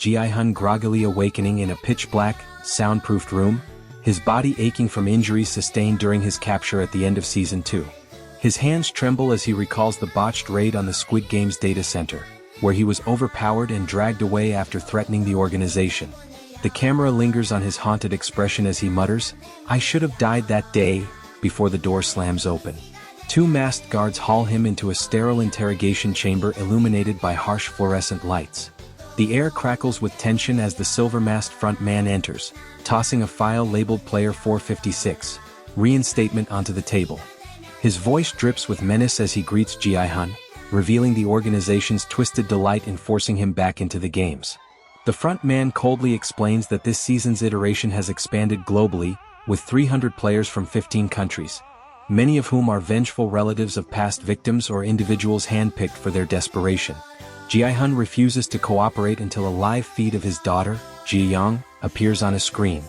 Gi-hun groggily awakening in a pitch-black, soundproofed room, his body aching from injuries sustained during his capture at the end of Season 2. His hands tremble as he recalls the botched raid on the Squid Game's data center, where he was overpowered and dragged away after threatening the organization. The camera lingers on his haunted expression as he mutters, "I should have died that day," before the door slams open. Two masked guards haul him into a sterile interrogation chamber illuminated by harsh fluorescent lights. The air crackles with tension as the silver-masked front man enters, tossing a file labeled Player 456, reinstatement onto the table. His voice drips with menace as he greets Gi-hun, revealing the organization's twisted delight in forcing him back into the games. The front man coldly explains that this season's iteration has expanded globally, with 300 players from 15 countries, many of whom are vengeful relatives of past victims or individuals handpicked for their desperation. Gi-hun refuses to cooperate until a live feed of his daughter, Ji-young, appears on a screen.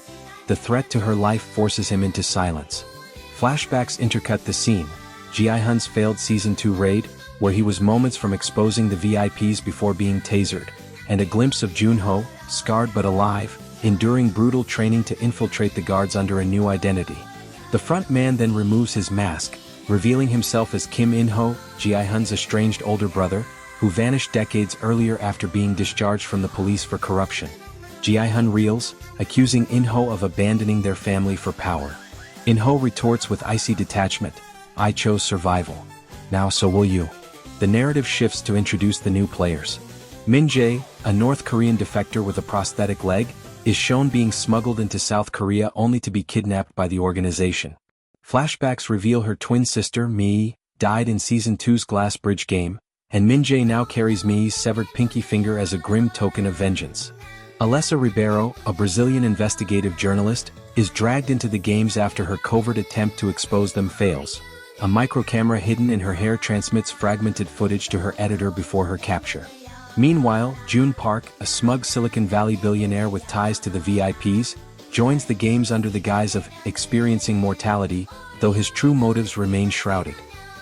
The threat to her life forces him into silence. Flashbacks intercut the scene, Gi-hun's failed Season 2 raid, where he was moments from exposing the VIPs before being tasered, and a glimpse of Junho, scarred but alive, enduring brutal training to infiltrate the guards under a new identity. The front man then removes his mask, revealing himself as Kim In-ho, Gi-hun's estranged older brother, who vanished decades earlier after being discharged from the police for corruption. Gi-hun reels, accusing In-ho of abandoning their family for power. In-ho retorts with icy detachment, "I chose survival. Now so will you." The narrative shifts to introduce the new players. Min-jae, a North Korean defector with a prosthetic leg, is shown being smuggled into South Korea only to be kidnapped by the organization. Flashbacks reveal her twin sister, Mi, died in Season 2's Glass Bridge game, and Min-jae now carries Mi's severed pinky finger as a grim token of vengeance. Alessa Ribeiro, a Brazilian investigative journalist, is dragged into the games after her covert attempt to expose them fails. A microcamera hidden in her hair transmits fragmented footage to her editor before her capture. Meanwhile, Jun Park, a smug Silicon Valley billionaire with ties to the VIPs, joins the games under the guise of experiencing mortality, though his true motives remain shrouded.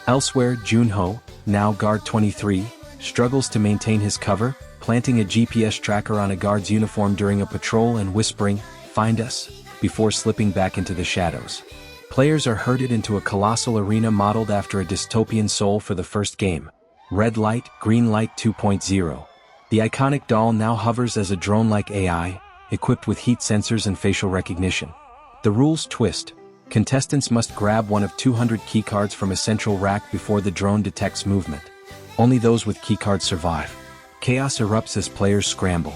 Elsewhere, Junho, now Guard 23, struggles to maintain his cover, planting a GPS tracker on a guard's uniform during a patrol and whispering, "Find us," before slipping back into the shadows. Players are herded into a colossal arena modeled after a dystopian Seoul for the first game, Red Light, Green Light 2.0. The iconic doll now hovers as a drone-like AI, equipped with heat sensors and facial recognition. The rules twist. Contestants must grab one of 200 keycards from a central rack before the drone detects movement. Only those with keycards survive. Chaos erupts as players scramble.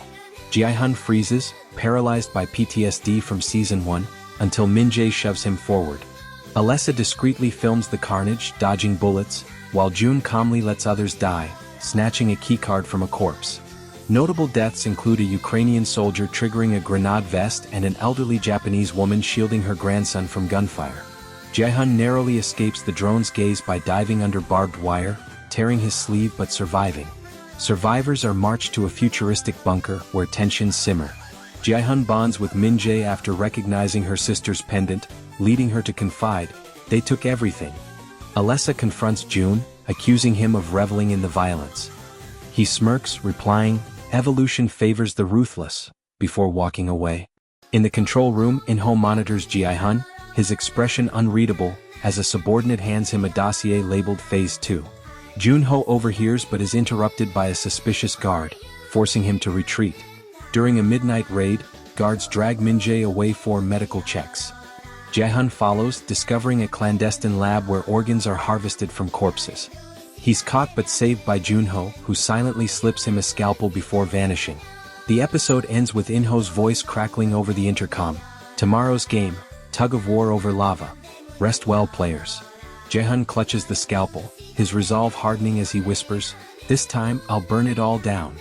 Gi-hun freezes, paralyzed by PTSD from Season 1, until Min-jae shoves him forward. Alessa discreetly films the carnage, dodging bullets, while Jun calmly lets others die, snatching a keycard from a corpse. Notable deaths include a Ukrainian soldier triggering a grenade vest and an elderly Japanese woman shielding her grandson from gunfire. Gi-hun narrowly escapes the drone's gaze by diving under barbed wire, tearing his sleeve but surviving. Survivors are marched to a futuristic bunker where tensions simmer. Gi-hun bonds with Min-jae after recognizing her sister's pendant, leading her to confide, "They took everything." Alessa confronts Jun, accusing him of reveling in the violence. He smirks, replying, "Evolution favors the ruthless," before walking away. In the control room, In-ho monitors Gi-hun, his expression unreadable, as a subordinate hands him a dossier labeled Phase 2. Junho overhears but is interrupted by a suspicious guard, forcing him to retreat. During a midnight raid, guards drag Min-jae away for medical checks. Gi-hun follows, discovering a clandestine lab where organs are harvested from corpses. He's caught but saved by Junho, who silently slips him a scalpel before vanishing. The episode ends with In-ho's voice crackling over the intercom, "Tomorrow's game, tug of war over lava. Rest well, players." Gi-hun clutches the scalpel, his resolve hardening as he whispers, "This time I'll burn it all down."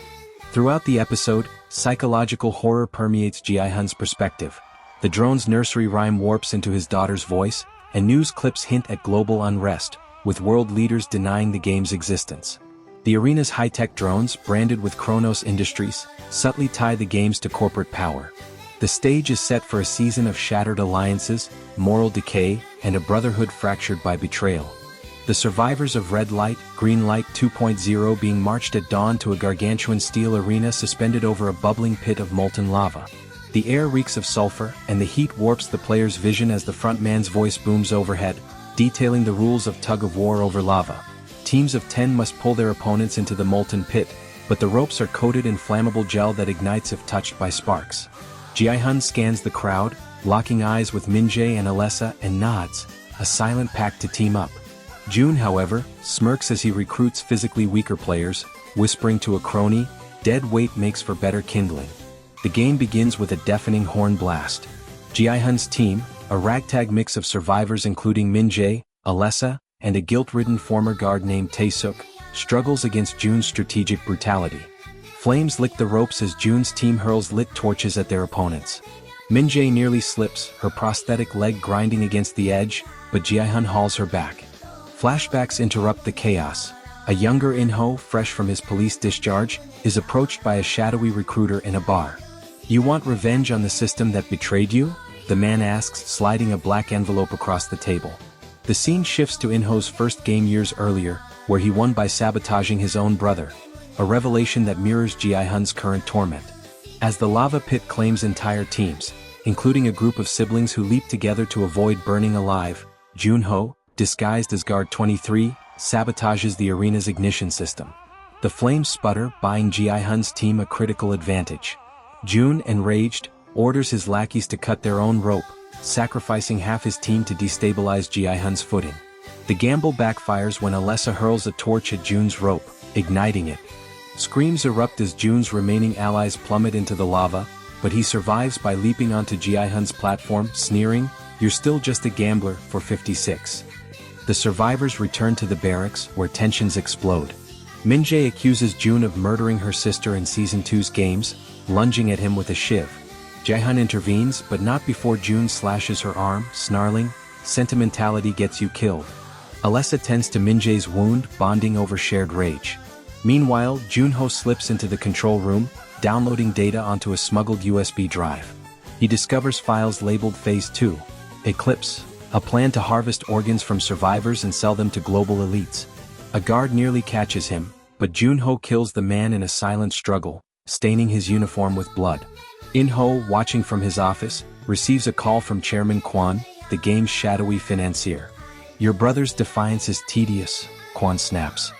Throughout the episode, psychological horror permeates Gi-hun's perspective. The drone's nursery rhyme warps into his daughter's voice, and news clips hint at global unrest, with world leaders denying the game's existence. The arena's high-tech drones, branded with Kronos Industries, subtly tie the games to corporate power. The stage is set for a season of shattered alliances, moral decay, and a brotherhood fractured by betrayal. The survivors of Red Light, Green Light 2.0 being marched at dawn to a gargantuan steel arena suspended over a bubbling pit of molten lava. The air reeks of sulfur, and the heat warps the player's vision as the frontman's voice booms overhead, detailing the rules of tug-of-war over lava. Teams of 10 must pull their opponents into the molten pit, but the ropes are coated in flammable gel that ignites if touched by sparks. Gi-hun scans the crowd, locking eyes with Min-jae and Alessa, and nods, a silent pact to team up. Jun, however, smirks as he recruits physically weaker players, whispering to a crony, "Dead weight makes for better kindling." The game begins with a deafening horn blast. Gi-hun's team, a ragtag mix of survivors including Min-jae, Alessa, and a guilt-ridden former guard named Tae-suk, struggles against Jun's strategic brutality. Flames lick the ropes as Jun's team hurls lit torches at their opponents. Min-jae nearly slips, her prosthetic leg grinding against the edge, but Gi-hun hauls her back. Flashbacks interrupt the chaos. A younger In-ho, fresh from his police discharge, is approached by a shadowy recruiter in a bar. "You want revenge on the system that betrayed you?" the man asks, sliding a black envelope across the table. The scene shifts to In-ho's first game years earlier, where he won by sabotaging his own brother, a revelation that mirrors Gi-hun's current torment. As the lava pit claims entire teams, including a group of siblings who leap together to avoid burning alive, Jun-ho, disguised as Guard 23, sabotages the arena's ignition system. The flames sputter, buying Gi-hun's team a critical advantage. Jun, enraged, orders his lackeys to cut their own rope, sacrificing half his team to destabilize Gi-hun's footing. The gamble backfires when Alessa hurls a torch at Jun's rope, igniting it. Screams erupt as Jun's remaining allies plummet into the lava, but he survives by leaping onto Gi-hun's platform, sneering, "You're still just a gambler," for 56. The survivors return to the barracks, where tensions explode. Min-jae accuses Jun of murdering her sister in Season 2's games, lunging at him with a shiv. Gi-hun intervenes, but not before Jun slashes her arm, snarling, "Sentimentality gets you killed." Alessa tends to Min-jae's wound, bonding over shared rage. Meanwhile, Jun-ho slips into the control room, downloading data onto a smuggled USB drive. He discovers files labeled Phase 2, Eclipse, a plan to harvest organs from survivors and sell them to global elites. A guard nearly catches him, but Jun-ho kills the man in a silent struggle, staining his uniform with blood. In-ho, watching from his office, receives a call from Chairman Kwon, the game's shadowy financier. "Your brother's defiance is tedious," Kwon snaps.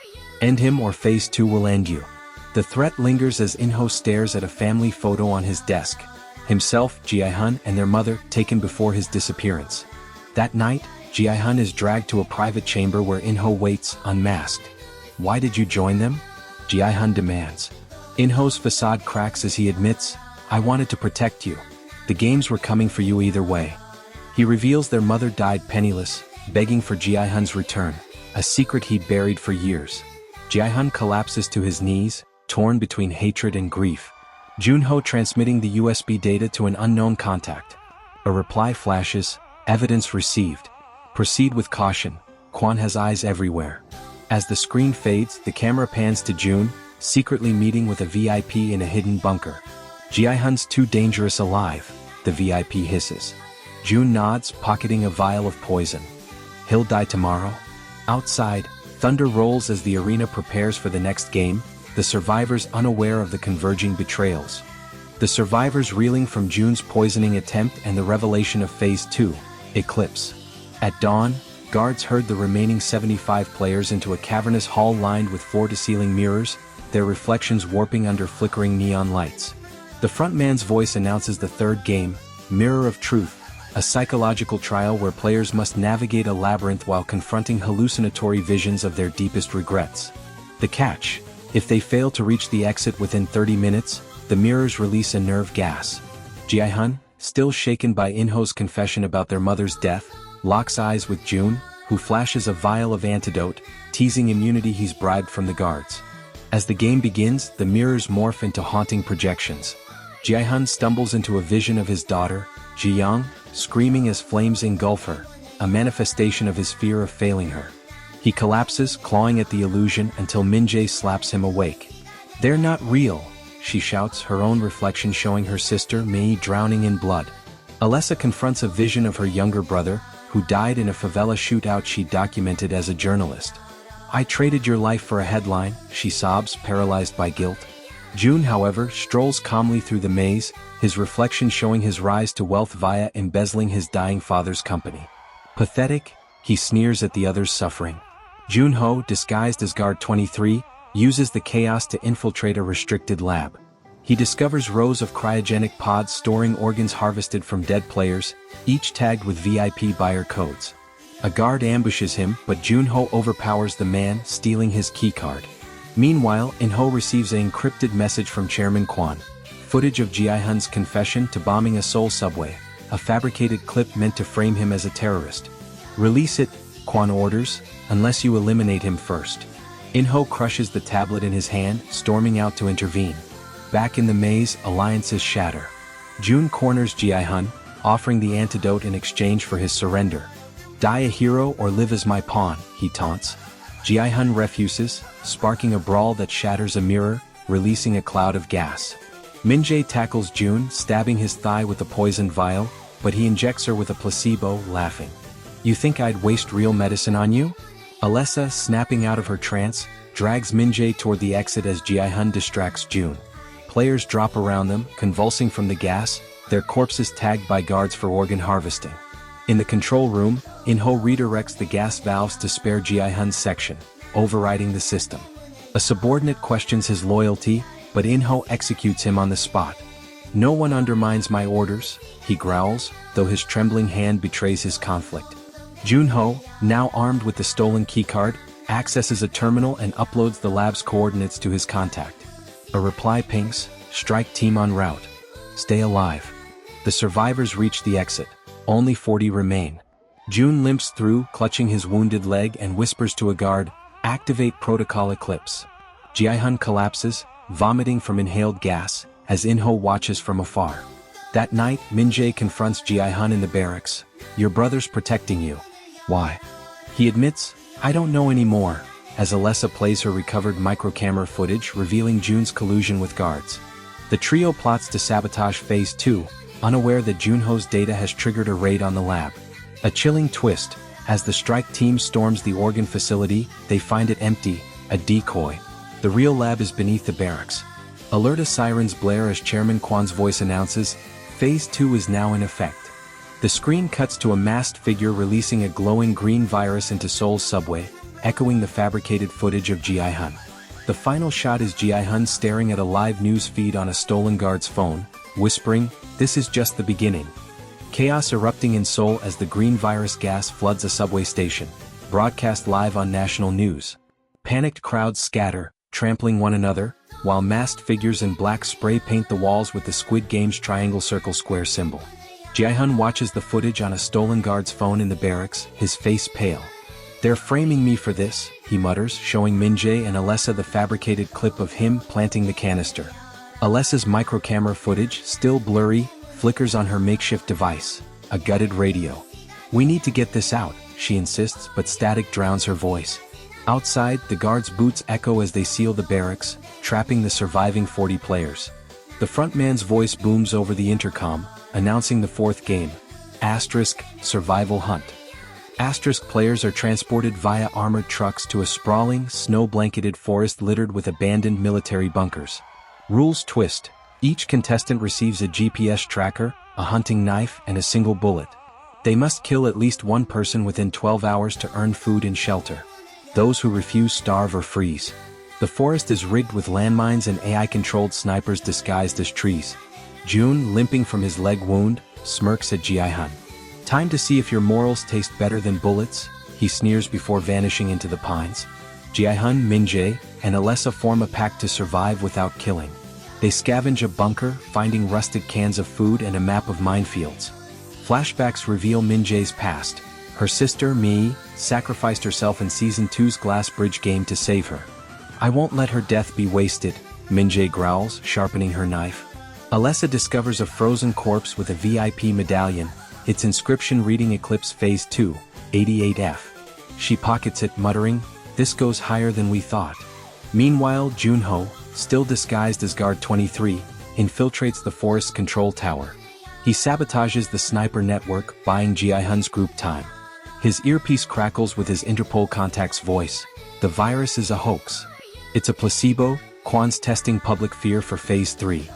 "End him or Phase 2 will end you." The threat lingers as In-ho stares at a family photo on his desk. Himself, Gi-hun, and their mother, taken before his disappearance. That night, Gi-hun is dragged to a private chamber where In-ho waits, unmasked. "Why did you join them?" Gi-hun demands. In-ho's facade cracks as he admits, "I wanted to protect you. The games were coming for you either way." He reveals their mother died penniless, begging for Gi-hun's return, a secret he'd buried for years. Gi-hun collapses to his knees, torn between hatred and grief. Jun-ho transmitting the USB data to an unknown contact. A reply flashes, "Evidence received. Proceed with caution." Kwon has eyes everywhere. As the screen fades, the camera pans to Jun, secretly meeting with a VIP in a hidden bunker. "Gi-hun's too dangerous alive," the VIP hisses. Jun nods, pocketing a vial of poison. "He'll die tomorrow?" Outside, thunder rolls as the arena prepares for the next game, the survivors unaware of the converging betrayals. The survivors reeling from Jun's poisoning attempt and the revelation of Phase 2, Eclipse. At dawn, guards herd the remaining 75 players into a cavernous hall lined with floor-to-ceiling mirrors, their reflections warping under flickering neon lights. The frontman's voice announces the third game, Mirror of Truth, a psychological trial where players must navigate a labyrinth while confronting hallucinatory visions of their deepest regrets. The catch: if they fail to reach the exit within 30 minutes, the mirrors release a nerve gas. Gi-hun, still shaken by In-ho's confession about their mother's death, locks eyes with Jun, who flashes a vial of antidote, teasing immunity he's bribed from the guards. As the game begins, the mirrors morph into haunting projections. Gi-hun stumbles into a vision of his daughter, Ji-young, screaming as flames engulf her, a manifestation of his fear of failing her. He collapses, clawing at the illusion until Min-jae slaps him awake. "They're not real," she shouts, her own reflection showing her sister Mei drowning in blood. Alessa confronts a vision of her younger brother, who died in a favela shootout she documented as a journalist. "I traded your life for a headline," she sobs, paralyzed by guilt. Jun, however, strolls calmly through the maze, his reflection showing his rise to wealth via embezzling his dying father's company. Pathetic, he sneers at the other's suffering. Junho, disguised as Guard 23, uses the chaos to infiltrate a restricted lab. He discovers rows of cryogenic pods storing organs harvested from dead players, each tagged with VIP buyer codes. A guard ambushes him, but Junho overpowers the man, stealing his keycard. Meanwhile, In-ho receives an encrypted message from Chairman Kwon. Footage of Gi-hun's confession to bombing a Seoul subway, a fabricated clip meant to frame him as a terrorist. "Release it," Kwon orders, "unless you eliminate him first." In-ho crushes the tablet in his hand, storming out to intervene. Back in the maze, alliances shatter. Jun corners Gi-hun, offering the antidote in exchange for his surrender. "Die a hero or live as my pawn," he taunts. Gi-hun refuses, sparking a brawl that shatters a mirror, releasing a cloud of gas. Min-jae tackles Jun, stabbing his thigh with a poisoned vial, but he injects her with a placebo, laughing. "You think I'd waste real medicine on you?" Alessa, snapping out of her trance, drags Min-jae toward the exit as Gi-hun distracts Jun. Players drop around them, convulsing from the gas, their corpses tagged by guards for organ harvesting. In the control room, In-ho redirects the gas valves to spare Gi-hun's section, overriding the system. A subordinate questions his loyalty, but In-ho executes him on the spot. "No one undermines my orders," he growls, though his trembling hand betrays his conflict. Junho, now armed with the stolen keycard, accesses a terminal and uploads the lab's coordinates to his contact. A reply pings, "Strike team en route. Stay alive." The survivors reach the exit. Only 40 remain. Jun limps through, clutching his wounded leg, and whispers to a guard, "Activate protocol eclipse." Gi-hun collapses, vomiting from inhaled gas, as In-ho watches from afar. That night, Min-jae confronts Gi-hun in the barracks. "Your brother's protecting you. Why?" He admits, "I don't know anymore," as Alessa plays her recovered microcamera footage revealing Jun's collusion with guards. The trio plots to sabotage Phase 2, unaware that Junho's data has triggered a raid on the lab. A chilling twist, as the strike team storms the organ facility, they find it empty, a decoy. The real lab is beneath the barracks. Alerta sirens blare as Chairman Kwon's voice announces, "Phase 2 is now in effect." The screen cuts to a masked figure releasing a glowing green virus into Seoul's subway, echoing the fabricated footage of Gi-hun. The final shot is Gi-hun staring at a live news feed on a stolen guard's phone, whispering, "This is just the beginning." Chaos erupting in Seoul as the green virus gas floods a subway station, broadcast live on national news. Panicked crowds scatter, trampling one another, while masked figures in black spray paint the walls with the Squid Game's triangle circle square symbol. Gi-hun watches the footage on a stolen guard's phone in the barracks, his face pale. "They're framing me for this," he mutters, showing Min-jae and Alessa the fabricated clip of him planting the canister. Alessa's microcamera footage, still blurry, flickers on her makeshift device, a gutted radio. "We need to get this out," she insists, but static drowns her voice. Outside, the guards' boots echo as they seal the barracks, trapping the surviving 40 players. The frontman's voice booms over the intercom, announcing the fourth game, Survival Hunt. Players are transported via armored trucks to a sprawling, snow-blanketed forest littered with abandoned military bunkers. Rules twist. Each contestant receives a GPS tracker, a hunting knife, and a single bullet. They must kill at least one person within 12 hours to earn food and shelter. Those who refuse starve or freeze. The forest is rigged with landmines and AI-controlled snipers disguised as trees. Jun, limping from his leg wound, smirks at Gi-hun. "Time to see if your morals taste better than bullets," he sneers before vanishing into the pines. Gi-hun, Min-jae, and Alessa form a pact to survive without killing. They scavenge a bunker, finding rusted cans of food and a map of minefields. Flashbacks reveal Min-jae's past. Her sister, Mi, sacrificed herself in Season 2's Glass Bridge game to save her. "I won't let her death be wasted," Min-jae growls, sharpening her knife. Alessa discovers a frozen corpse with a VIP medallion, its inscription reading Eclipse Phase 2, 88F. She pockets it, muttering, "This goes higher than we thought." Meanwhile, Junho, still disguised as Guard 23, infiltrates the forest's control tower. He sabotages the sniper network, buying Gi-hun's group time. His earpiece crackles with his Interpol contact's voice. The virus is a hoax. It's a placebo. Kwan's testing public fear for Phase 3.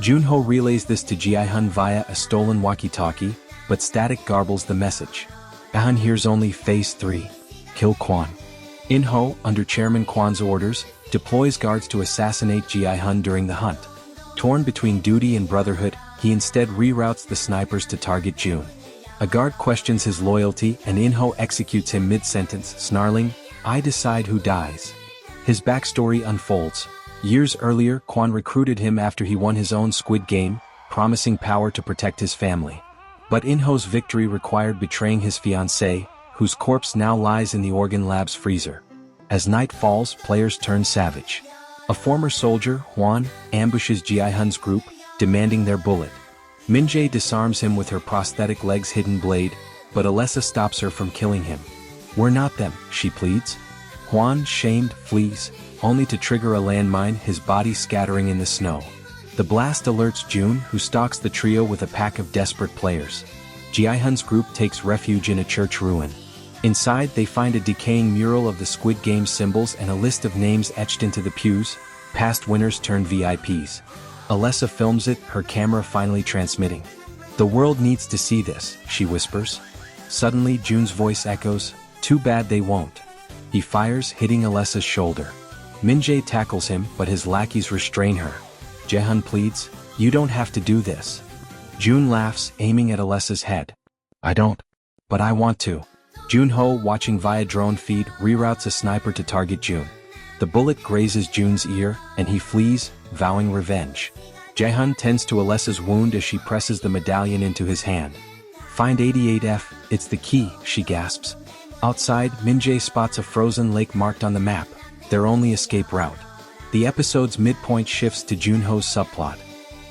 Junho relays this to Gi-hun via a stolen walkie-talkie, but static garbles the message. Gi-hun hears only Phase 3. Kill Kwan. In-ho, under Chairman Kwan's orders, deploys guards to assassinate Gi-hun during the hunt. Torn between duty and brotherhood, he instead reroutes the snipers to target June. A guard questions his loyalty and In-ho executes him mid-sentence, snarling, "I decide who dies." His backstory unfolds. Years earlier, Kwan recruited him after he won his own Squid Game, promising power to protect his family. But In-ho's victory required betraying his fiancée, whose corpse now lies in the organ lab's freezer. As night falls, players turn savage. A former soldier, Hwang, ambushes Gi-hun's group, demanding their bullet. Min-jae disarms him with her prosthetic leg's hidden blade, but Alessa stops her from killing him. "We're not them," she pleads. Hwang, shamed, flees, only to trigger a landmine, his body scattering in the snow. The blast alerts June, who stalks the trio with a pack of desperate players. Gi-hun's group takes refuge in a church ruin. Inside, they find a decaying mural of the Squid Game symbols and a list of names etched into the pews, past winners turned VIPs. Alessa films it, her camera finally transmitting. "The world needs to see this," she whispers. Suddenly, June's voice echoes, "Too bad they won't." He fires, hitting Alessa's shoulder. Min-jae tackles him, but his lackeys restrain her. Gi-hun pleads, "You don't have to do this." June laughs, aiming at Alessa's head. "I don't. But I want to." Junho, watching via drone feed, reroutes a sniper to target June. The bullet grazes June's ear, and he flees, vowing revenge. Gi-hun tends to Alessa's wound as she presses the medallion into his hand. "Find 88F, it's the key," she gasps. Outside, Min-jae spots a frozen lake marked on the map, their only escape route. The episode's midpoint shifts to Junho's subplot.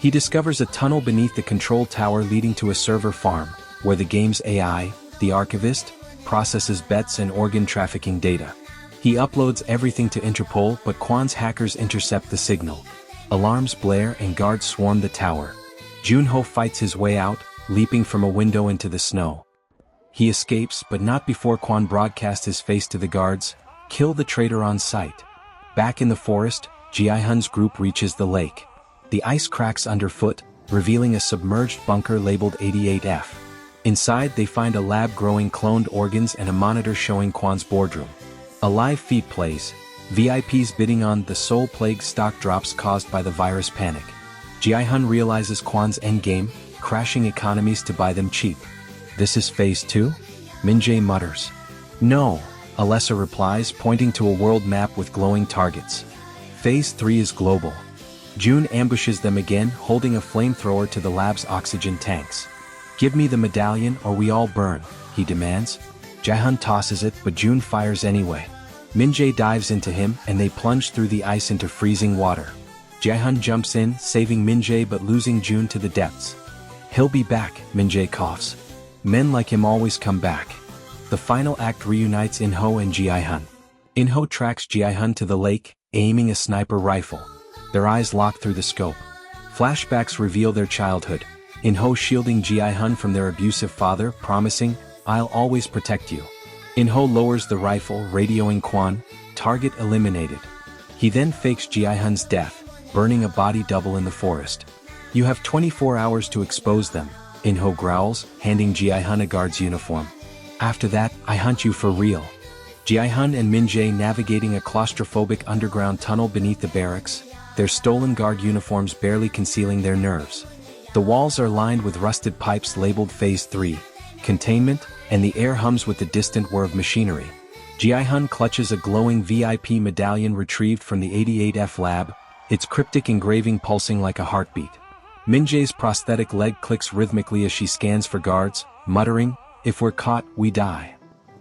He discovers a tunnel beneath the control tower leading to a server farm, where the game's AI, the archivist, processes bets and organ trafficking data. He uploads everything to Interpol, but Kwan's hackers intercept the signal. Alarms blare and guards swarm the tower. Junho fights his way out, leaping from a window into the snow. He escapes, but not before Kwan broadcasts his face to the guards, "Kill the traitor on sight." Back in the forest, Gi-hun's group reaches the lake. The ice cracks underfoot, revealing a submerged bunker labeled 88F. Inside, they find a lab growing cloned organs and a monitor showing Kwan's boardroom. A live feed plays, VIPs bidding on the Soul Plague stock drops caused by the virus panic. Gi-hun realizes Kwan's endgame, crashing economies to buy them cheap. "This is Phase 2? Min-jae mutters. "No," Alessa replies, pointing to a world map with glowing targets. "Phase 3 is global." June ambushes them again, holding a flamethrower to the lab's oxygen tanks. "Give me the medallion or we all burn," he demands. Gi-hun tosses it, but June fires anyway. Min-jae dives into him, and they plunge through the ice into freezing water. Gi-hun jumps in, saving Min-jae but losing June to the depths. "He'll be back," Min-jae coughs. "Men like him always come back." The final act reunites In-ho and Gi-hun. In-ho tracks Gi-hun to the lake, aiming a sniper rifle. Their eyes lock through the scope. Flashbacks reveal their childhood. In-ho shielding Gi-hun from their abusive father, promising, "I'll always protect you." In-ho lowers the rifle, radioing Kwan, "Target eliminated." He then fakes Gi-hun's death, burning a body double in the forest. "You have 24 hours to expose them," In-ho growls, handing Gi-hun a guard's uniform. "After that, I hunt you for real." Gi-hun and Min-jae navigating a claustrophobic underground tunnel beneath the barracks, their stolen guard uniforms barely concealing their nerves. The walls are lined with rusted pipes labeled Phase 3, containment, and the air hums with the distant whir of machinery. Gi-hun clutches a glowing VIP medallion retrieved from the 88F lab, its cryptic engraving pulsing like a heartbeat. Min-jae's prosthetic leg clicks rhythmically as she scans for guards, muttering, "If we're caught, we die."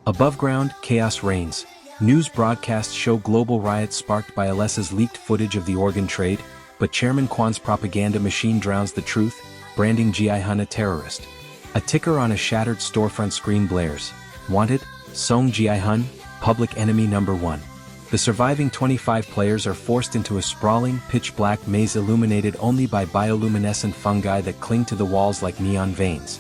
Above ground, chaos reigns. News broadcasts show global riots sparked by Alessa's leaked footage of the organ trade, but Chairman Kwan's propaganda machine drowns the truth, branding Gi-hun a terrorist. A ticker on a shattered storefront screen blares. "Wanted, Seong Gi-hun, public enemy number 1." The surviving 25 players are forced into a sprawling, pitch-black maze illuminated only by bioluminescent fungi that cling to the walls like neon veins.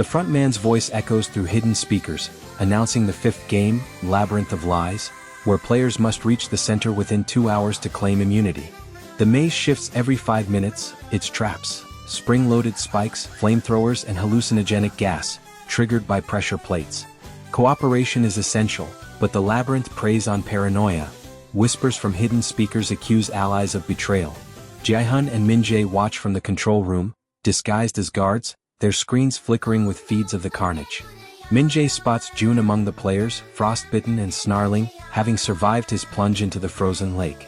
The frontman's voice echoes through hidden speakers, announcing the fifth game, Labyrinth of Lies, where players must reach the center within 2 hours to claim immunity. The maze shifts every 5 minutes, its traps, spring-loaded spikes, flamethrowers and hallucinogenic gas, triggered by pressure plates. Cooperation is essential, but the labyrinth preys on paranoia. Whispers from hidden speakers accuse allies of betrayal. Gi-hun and Min-jae watch from the control room, disguised as guards, their screens flickering with feeds of the carnage. Min-jae spots June among the players, frostbitten and snarling, having survived his plunge into the frozen lake.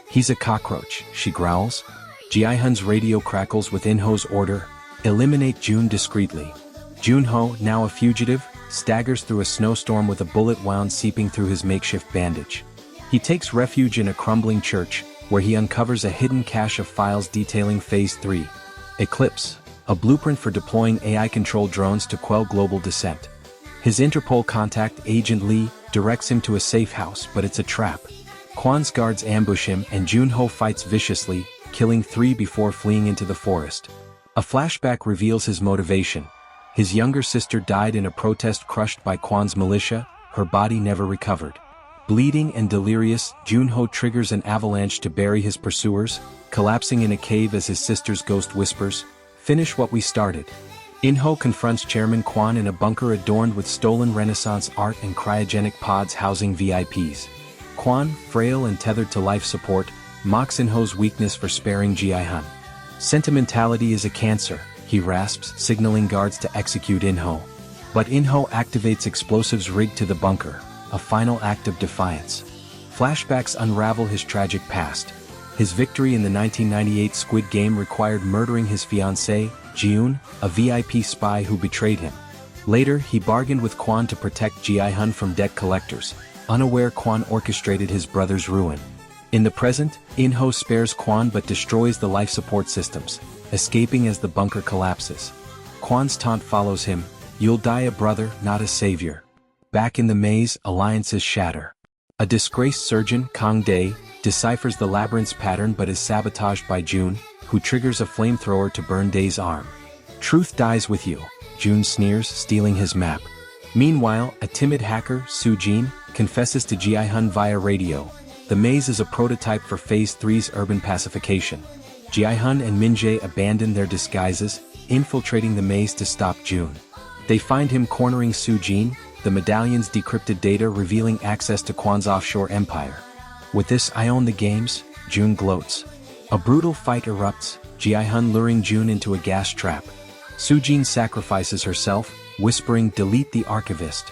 "He's a cockroach," she growls. Gi-hun's radio crackles with In-ho's order, "Eliminate June discreetly." Jun-ho, now a fugitive, staggers through a snowstorm with a bullet wound seeping through his makeshift bandage. He takes refuge in a crumbling church, where he uncovers a hidden cache of files detailing Phase 3. Eclipse, a blueprint for deploying AI-controlled drones to quell global dissent. His Interpol contact, Agent Lee, directs him to a safe house, but it's a trap. Kwan's guards ambush him and Jun-ho fights viciously, killing 3 before fleeing into the forest. A flashback reveals his motivation. His younger sister died in a protest crushed by Kwan's militia, her body never recovered. Bleeding and delirious, Jun-ho triggers an avalanche to bury his pursuers, collapsing in a cave as his sister's ghost whispers, "Finish what we started." In-ho confronts Chairman Kwan in a bunker adorned with stolen Renaissance art and cryogenic pods housing VIPs. Kwan, frail and tethered to life support, mocks In-ho's weakness for sparing Gi-hun. "Sentimentality is a cancer," he rasps, signaling guards to execute In-ho. But In-ho activates explosives rigged to the bunker, a final act of defiance. Flashbacks unravel his tragic past. His victory in the 1998 Squid Game required murdering his fiancée, Ji-hun, a VIP spy who betrayed him. Later, he bargained with Kwan to protect Gi-hun from debt collectors, unaware Kwan orchestrated his brother's ruin. In the present, In-ho spares Kwan but destroys the life support systems, escaping as the bunker collapses. Kwan's taunt follows him, "You'll die a brother, not a savior." Back in the maze, alliances shatter. A disgraced surgeon, Kang, deciphers the labyrinth's pattern but is sabotaged by June, who triggers a flamethrower to burn Dae's arm. "Truth dies with you," June sneers, stealing his map. Meanwhile, a timid hacker, Soo-jin, confesses to Gi-hun via radio. The maze is a prototype for Phase 3's urban pacification. Gi-hun and Min-jae abandon their disguises, infiltrating the maze to stop June. They find him cornering Soo-jin, the medallion's decrypted data revealing access to Kwan's offshore empire. "With this I own the games," June gloats. A brutal fight erupts, Gi-hun luring June into a gas trap. Soo-jin sacrifices herself, whispering, "Delete the archivist,"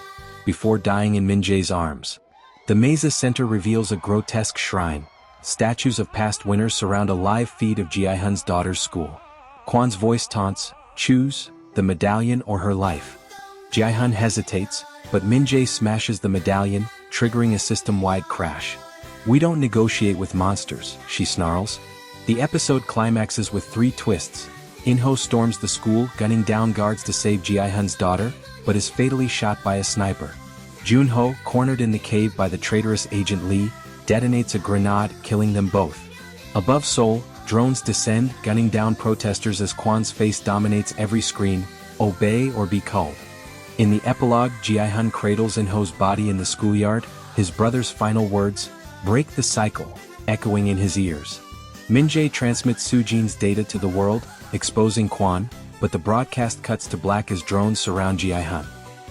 before dying in Min-jae's arms. The maze's center reveals a grotesque shrine. Statues of past winners surround a live feed of Gi-hun's daughter's school. Kwan's voice taunts, "Choose, the medallion or her life." Gi-hun hesitates, but Min-jae smashes the medallion, triggering a system-wide crash. "We don't negotiate with monsters," she snarls. The episode climaxes with 3 twists. In-ho storms the school, gunning down guards to save Gi-hun's daughter, but is fatally shot by a sniper. Jun-ho, cornered in the cave by the traitorous Agent Lee, detonates a grenade, killing them both. Above Seoul, drones descend, gunning down protesters as Kwan's face dominates every screen, "Obey or be culled." In the epilogue, Gi-hun cradles In-ho's body in the schoolyard, his brother's final words, "Break the cycle," echoing in his ears. Min-jae transmits Soo-jin's data to the world, exposing Kwan, but the broadcast cuts to black as drones surround Gi-hun.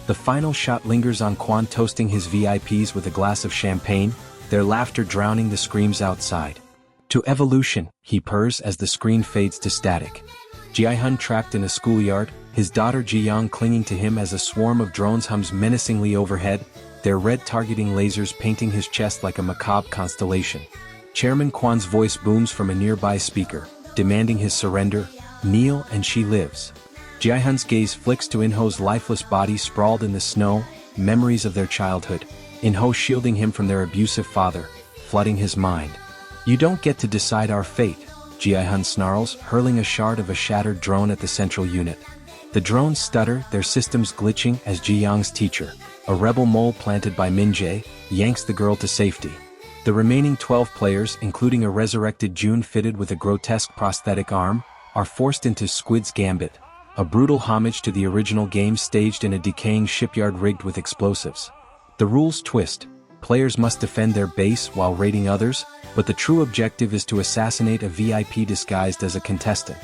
The final shot lingers on Kwan toasting his VIPs with a glass of champagne, their laughter drowning the screams outside. "To evolution," he purrs as the screen fades to static. Gi-hun trapped in a schoolyard, his daughter Ji-young clinging to him as a swarm of drones hums menacingly overhead, their red targeting lasers painting his chest like a macabre constellation. Chairman Kwan's voice booms from a nearby speaker, demanding his surrender, "Kneel and she lives." Gi-hun's gaze flicks to In-ho's lifeless body sprawled in the snow, memories of their childhood, In-ho shielding him from their abusive father, flooding his mind. "You don't get to decide our fate," Gi-hun snarls, hurling a shard of a shattered drone at the central unit. The drones stutter, their systems glitching as Ji-young's teacher, a rebel mole planted by Min-jae, yanks the girl to safety. The remaining 12 players, including a resurrected June fitted with a grotesque prosthetic arm, are forced into Squid's gambit, a brutal homage to the original game staged in a decaying shipyard rigged with explosives. The rules twist. Players must defend their base while raiding others, but the true objective is to assassinate a VIP disguised as a contestant.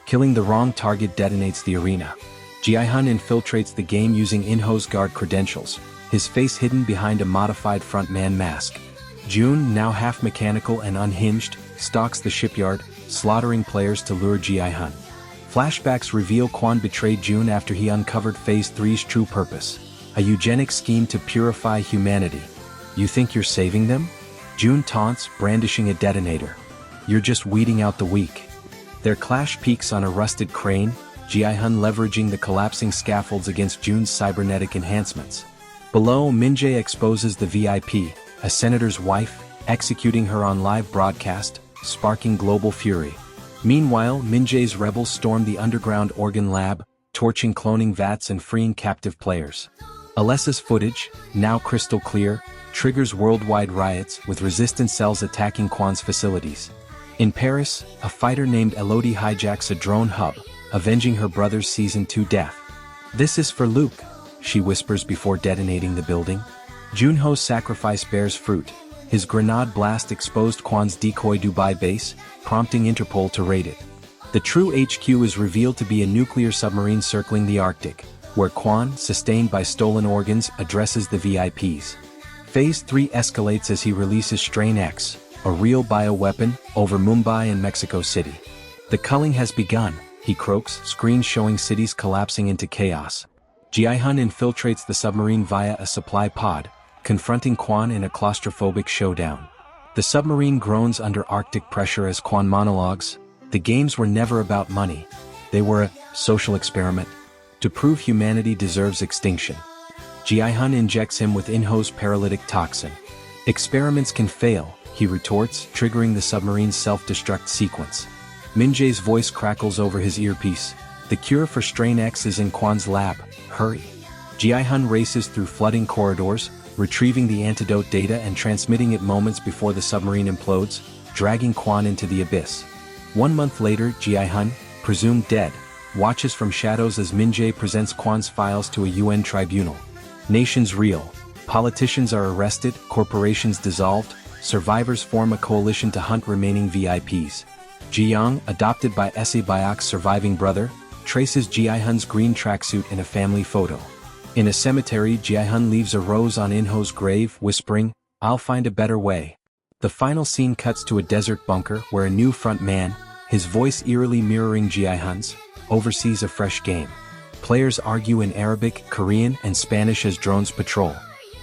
Killing the wrong target detonates the arena. Gi-hun infiltrates the game using In-ho's guard credentials, his face hidden behind a modified frontman mask. Jun, now half mechanical and unhinged, stalks the shipyard, slaughtering players to lure Gi-hun. Flashbacks reveal Kwon betrayed Jun after he uncovered Phase 3's true purpose, a eugenic scheme to purify humanity. You think you're saving them? Jun taunts, brandishing a detonator. You're just weeding out the weak. Their clash peaks on a rusted crane, Gi-hun leveraging the collapsing scaffolds against Jun's cybernetic enhancements. Below, Min-jae exposes the VIP, a senator's wife, executing her on live broadcast, sparking global fury. Meanwhile, Min-jae's rebels storm the underground organ lab, torching cloning vats and freeing captive players. Alessa's footage, now crystal clear, triggers worldwide riots with resistance cells attacking Kwon's facilities. In Paris, a fighter named Elodie hijacks a drone hub, avenging her brother's Season 2 death. "This is for Luke," she whispers before detonating the building. Junho's sacrifice bears fruit. His grenade blast exposed Kwon's decoy Dubai base, prompting Interpol to raid it. The true HQ is revealed to be a nuclear submarine circling the Arctic, where Kwon, sustained by stolen organs, addresses the VIPs. Phase 3 escalates as he releases Strain X, a real bioweapon, over Mumbai and Mexico City. "The culling has begun," he croaks, screens showing cities collapsing into chaos. Gi-hun infiltrates the submarine via a supply pod, confronting Kwon in a claustrophobic showdown. The submarine groans under Arctic pressure as Kwon monologues, "The games were never about money. They were a social experiment. To prove humanity deserves extinction." Gi-hun injects him with In-ho's paralytic toxin. "Experiments can fail," he retorts, triggering the submarine's self-destruct sequence. Min-jae's voice crackles over his earpiece. "The cure for Strain X is in Kwon's lab, hurry." Gi-hun races through flooding corridors, retrieving the antidote data and transmitting it moments before the submarine implodes, dragging Kwon into the abyss. 1 month later, Gi-hun, presumed dead, watches from shadows as Min-jae presents Kwon's files to a UN tribunal. Nations reel. Politicians are arrested, corporations dissolved, survivors form a coalition to hunt remaining VIPs. Ji-young, adopted by Ese Bayak's surviving brother, traces Gi-hun's green tracksuit in a family photo. In a cemetery, Gi-hun leaves a rose on In-ho's grave, whispering, "I'll find a better way." The final scene cuts to a desert bunker where a new front man, his voice eerily mirroring Gi-hun's, oversees a fresh game. Players argue in Arabic, Korean, and Spanish as drones patrol.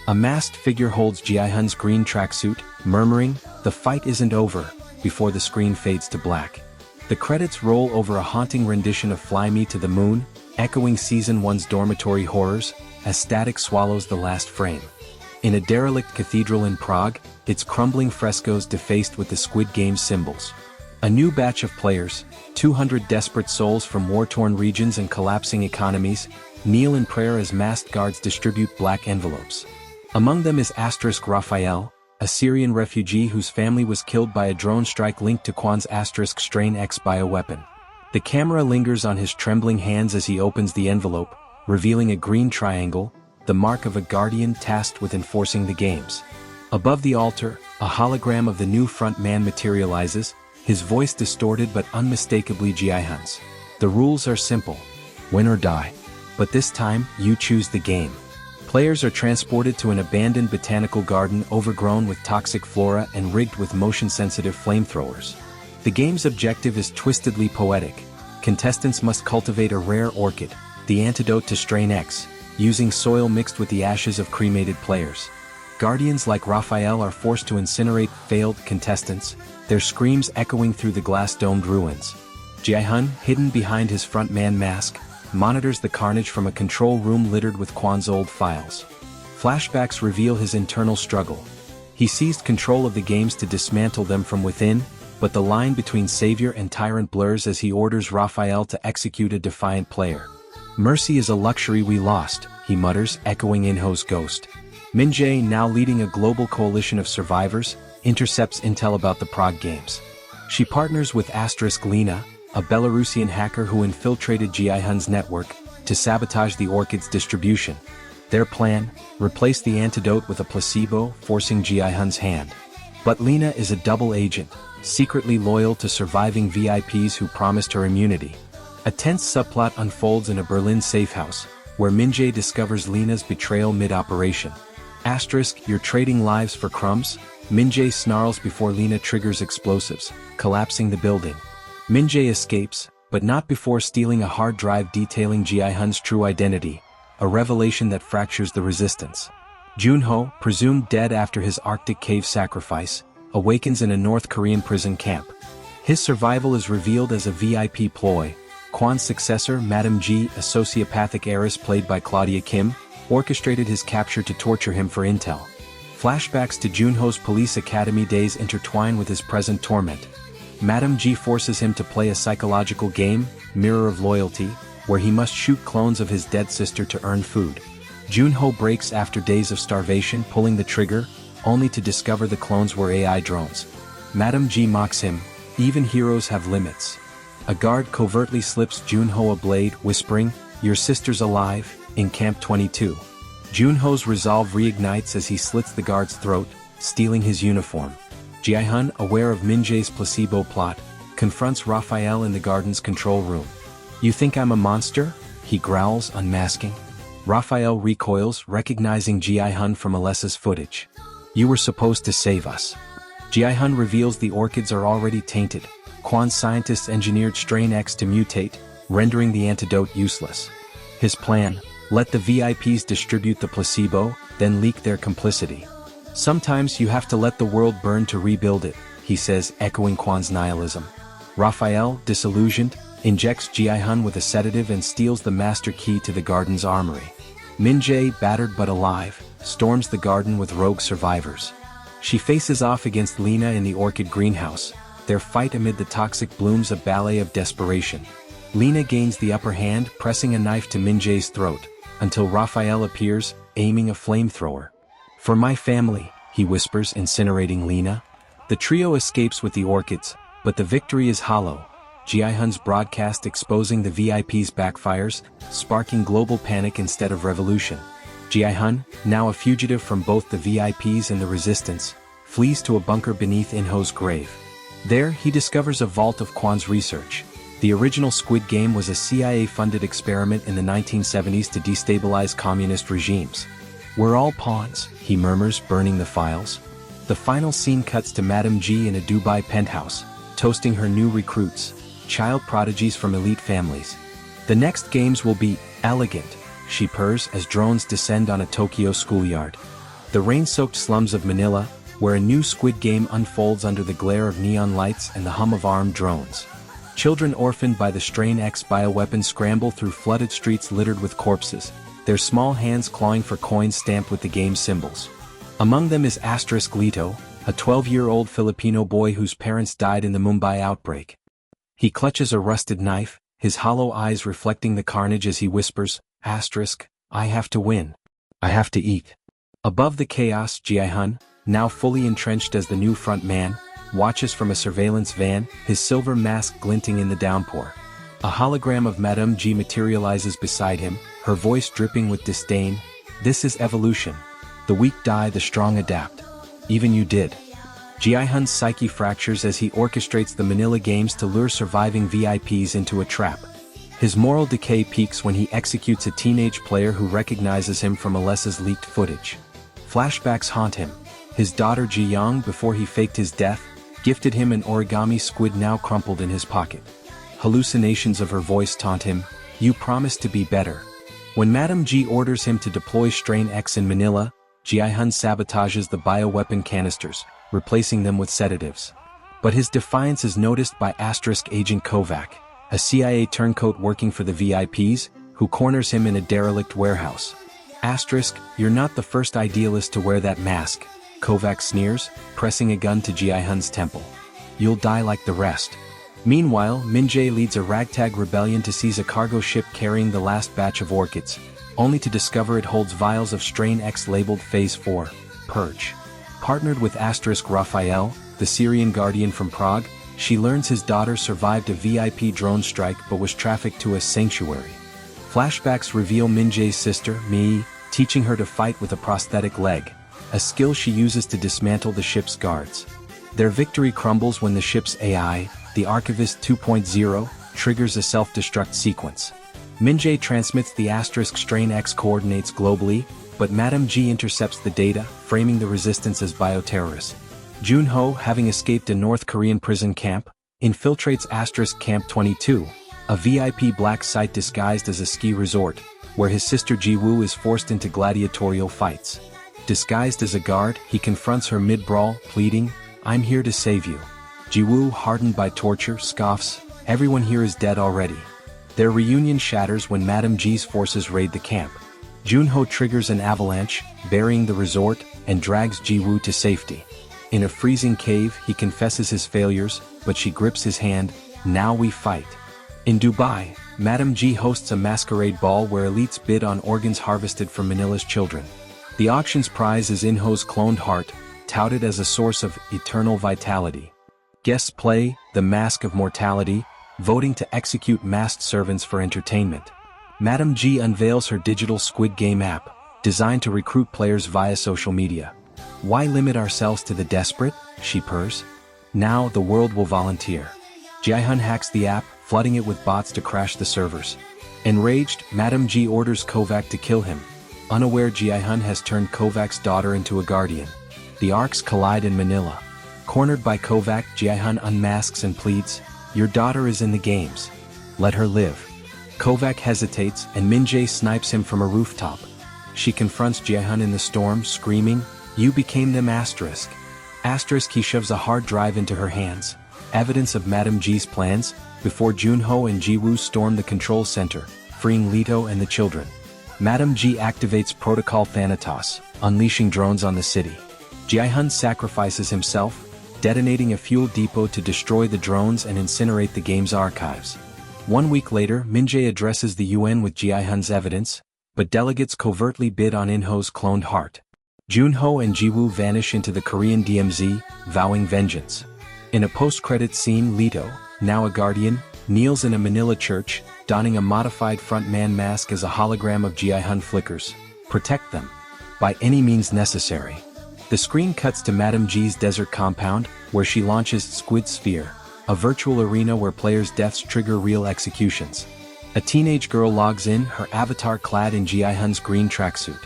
A masked figure holds Gi-hun's green tracksuit, murmuring, "The fight isn't over," before the screen fades to black. The credits roll over a haunting rendition of "Fly Me to the Moon," echoing Season 1's dormitory horrors, as static swallows the last frame. In a derelict cathedral in Prague, its crumbling frescoes defaced with the Squid Game symbols. A new batch of players, 200 desperate souls from war-torn regions and collapsing economies, kneel in prayer as masked guards distribute black envelopes. Among them is Raphael, a Syrian refugee whose family was killed by a drone strike linked to Kwon's Strain X bioweapon. The camera lingers on his trembling hands as he opens the envelope, revealing a green triangle, the mark of a guardian tasked with enforcing the games. Above the altar, a hologram of the new front man materializes, his voice distorted but unmistakably Gi-hun's. "The rules are simple. Win or die. But this time, you choose the game." Players are transported to an abandoned botanical garden overgrown with toxic flora and rigged with motion-sensitive flamethrowers. The game's objective is twistedly poetic. Contestants must cultivate a rare orchid, the antidote to Strain X, using soil mixed with the ashes of cremated players. Guardians like Raphael are forced to incinerate failed contestants, their screams echoing through the glass-domed ruins. Gi-hun, hidden behind his frontman mask, monitors the carnage from a control room littered with Kwon's old files. Flashbacks reveal his internal struggle. He seized control of the games to dismantle them from within, but the line between savior and tyrant blurs as he orders Raphael to execute a defiant player. "Mercy is a luxury we lost," he mutters, echoing In-ho's ghost. Min-jae, now leading a global coalition of survivors, intercepts intel about the Prague Games. She partners with Lena, a Belarusian hacker who infiltrated Gi-hun's network to sabotage the orchid's distribution. Their plan: replace the antidote with a placebo, forcing Gi-hun's hand. But Lena is a double agent, secretly loyal to surviving VIPs who promised her immunity. A tense subplot unfolds in a Berlin safehouse, where Min-jae discovers Lena's betrayal mid-operation. You're trading lives for crumbs? Min-jae snarls before Lena triggers explosives, collapsing the building. Min-jae escapes, but not before stealing a hard drive detailing Gi-hun's true identity, a revelation that fractures the resistance. Junho, presumed dead after his Arctic cave sacrifice, awakens in a North Korean prison camp. His survival is revealed as a VIP ploy. Kwan's successor, Madam G, a sociopathic heiress played by Claudia Kim, orchestrated his capture to torture him for intel. Flashbacks to Junho's police academy days intertwine with his present torment. Madam G forces him to play a psychological game, Mirror of Loyalty, where he must shoot clones of his dead sister to earn food. Junho breaks after days of starvation, pulling the trigger, only to discover the clones were AI drones. Madam G mocks him, "Even heroes have limits." A guard covertly slips Junho a blade, whispering, "Your sister's alive," in Camp 22. Junho's resolve reignites as he slits the guard's throat, stealing his uniform. Gi-hun, aware of Min-jae's placebo plot, confronts Raphael in the garden's control room. "You think I'm a monster?" he growls, unmasking. Raphael recoils, recognizing Gi-hun from Alessa's footage. "You were supposed to save us." Gi-hun reveals the orchids are already tainted. Kwan's scientists engineered strain X to mutate, rendering the antidote useless. His plan: let the VIPs distribute the placebo, then leak their complicity. "Sometimes you have to let the world burn to rebuild it," he says, echoing Kwan's nihilism. Raphael, disillusioned, injects Gi-hun with a sedative and steals the master key to the garden's armory. Min-jae, battered but alive, storms the garden with rogue survivors. She faces off against Lena in the orchid greenhouse, their fight amid the toxic blooms a ballet of desperation. Lena gains the upper hand, pressing a knife to Min-jae's throat, until Raphael appears, aiming a flamethrower. "For my family," he whispers, incinerating Lena. The trio escapes with the orchids, but the victory is hollow. Gi-hun's broadcast exposing the VIPs backfires, sparking global panic instead of revolution. Gi-hun, now a fugitive from both the VIPs and the resistance, flees to a bunker beneath In-ho's grave. There, he discovers a vault of Kwan's research. The original Squid Game was a CIA-funded experiment in the 1970s to destabilize communist regimes. "We're all pawns," he murmurs, burning the files. The final scene cuts to Madam G in a Dubai penthouse, toasting her new recruits, child prodigies from elite families. "The next games will be elegant," she purrs as drones descend on a Tokyo schoolyard. The rain-soaked slums of Manila, where a new Squid Game unfolds under the glare of neon lights and the hum of armed drones. Children orphaned by the Strain X bioweapon scramble through flooded streets littered with corpses, their small hands clawing for coins stamped with the game's symbols. Among them is Lito, a 12-year-old Filipino boy whose parents died in the Mumbai outbreak. He clutches a rusted knife, his hollow eyes reflecting the carnage as he whispers, "I have to win. I have to eat." Above the chaos, Gi-hun, now fully entrenched as the new front man, watches from a surveillance van, his silver mask glinting in the downpour. A hologram of Madame G materializes beside him, her voice dripping with disdain. "This is evolution. The weak die, the strong adapt. Even you did." Gi-hun's psyche fractures as he orchestrates the Manila Games to lure surviving VIPs into a trap. His moral decay peaks when he executes a teenage player who recognizes him from Alessa's leaked footage. Flashbacks haunt him. His daughter Ji-young, before he faked his death, gifted him an origami squid now crumpled in his pocket. Hallucinations of her voice taunt him, "You promised to be better." When Madam G orders him to deploy Strain X in Manila, Gi-hun sabotages the bioweapon canisters, replacing them with sedatives. But his defiance is noticed by Agent Kovac, a CIA turncoat working for the VIPs, who corners him in a derelict warehouse. "You're not the first idealist to wear that mask," Kovac sneers, pressing a gun to Gi-hun's temple. "You'll die like the rest." Meanwhile, Min-jae leads a ragtag rebellion to seize a cargo ship carrying the last batch of orchids, only to discover it holds vials of Strain X labeled Phase 4, Purge. Partnered with Raphael, the Syrian guardian from Prague, She learns his daughter survived a VIP drone strike but was trafficked to a sanctuary. Flashbacks reveal Min-jae's sister, Mi, teaching her to fight with a prosthetic leg, a skill she uses to dismantle the ship's guards. Their victory crumbles when the ship's AI, the Archivist 2.0, triggers a self-destruct sequence. Min-jae transmits the * strain X coordinates globally, but Madame G intercepts the data, framing the resistance as bioterrorists. Jun-ho, having escaped a North Korean prison camp, infiltrates * Camp 22, a VIP black site disguised as a ski resort, where his sister Ji-woo is forced into gladiatorial fights. Disguised as a guard, he confronts her mid-brawl, pleading, "I'm here to save you." Ji-woo, hardened by torture, scoffs, "Everyone here is dead already." Their reunion shatters when Madame G's forces raid the camp. Jun-ho triggers an avalanche, burying the resort, and drags Ji-woo to safety. In a freezing cave, he confesses his failures, but she grips his hand, "Now we fight." In Dubai, Madame G hosts a masquerade ball where elites bid on organs harvested from Manila's children. The auction's prize is In-ho's cloned heart, touted as a source of eternal vitality. Guests play The Mask of Mortality, voting to execute masked servants for entertainment. Madame G unveils her digital Squid Game app, designed to recruit players via social media. "Why limit ourselves to the desperate?" she purrs. "Now the world will volunteer." Gi-hun hacks the app, flooding it with bots to crash the servers. Enraged, Madame G orders Kovac to kill him. Unaware, Gi-hun has turned Kovac's daughter into a guardian. The arcs collide in Manila. Cornered by Kovac, Gi-hun unmasks and pleads, "Your daughter is in the games. Let her live." Kovac hesitates, and Min-jae snipes him from a rooftop. She confronts Gi-hun in the storm, screaming, "You became them **." He shoves a hard drive into her hands, evidence of Madame G's plans, before Jun-ho and Ji-woo storm the control center, freeing Leto and the children. Madame G activates Protocol Thanatos, unleashing drones on the city. Gi-hun sacrifices himself, detonating a fuel depot to destroy the drones and incinerate the game's archives. 1 week later, Min-jae addresses the UN with Gi-hun's evidence, but delegates covertly bid on In-ho's cloned heart. Jun-ho and Ji-woo vanish into the Korean DMZ, vowing vengeance. In a post-credits scene, Leto, now a guardian, kneels in a Manila church, donning a modified frontman mask as a hologram of Gi-hun flickers. "Protect them. By any means necessary." The screen cuts to Madame G's desert compound, where she launches Squid Sphere, a virtual arena where players' deaths trigger real executions. A teenage girl logs in, her avatar clad in Gi-hun's green tracksuit.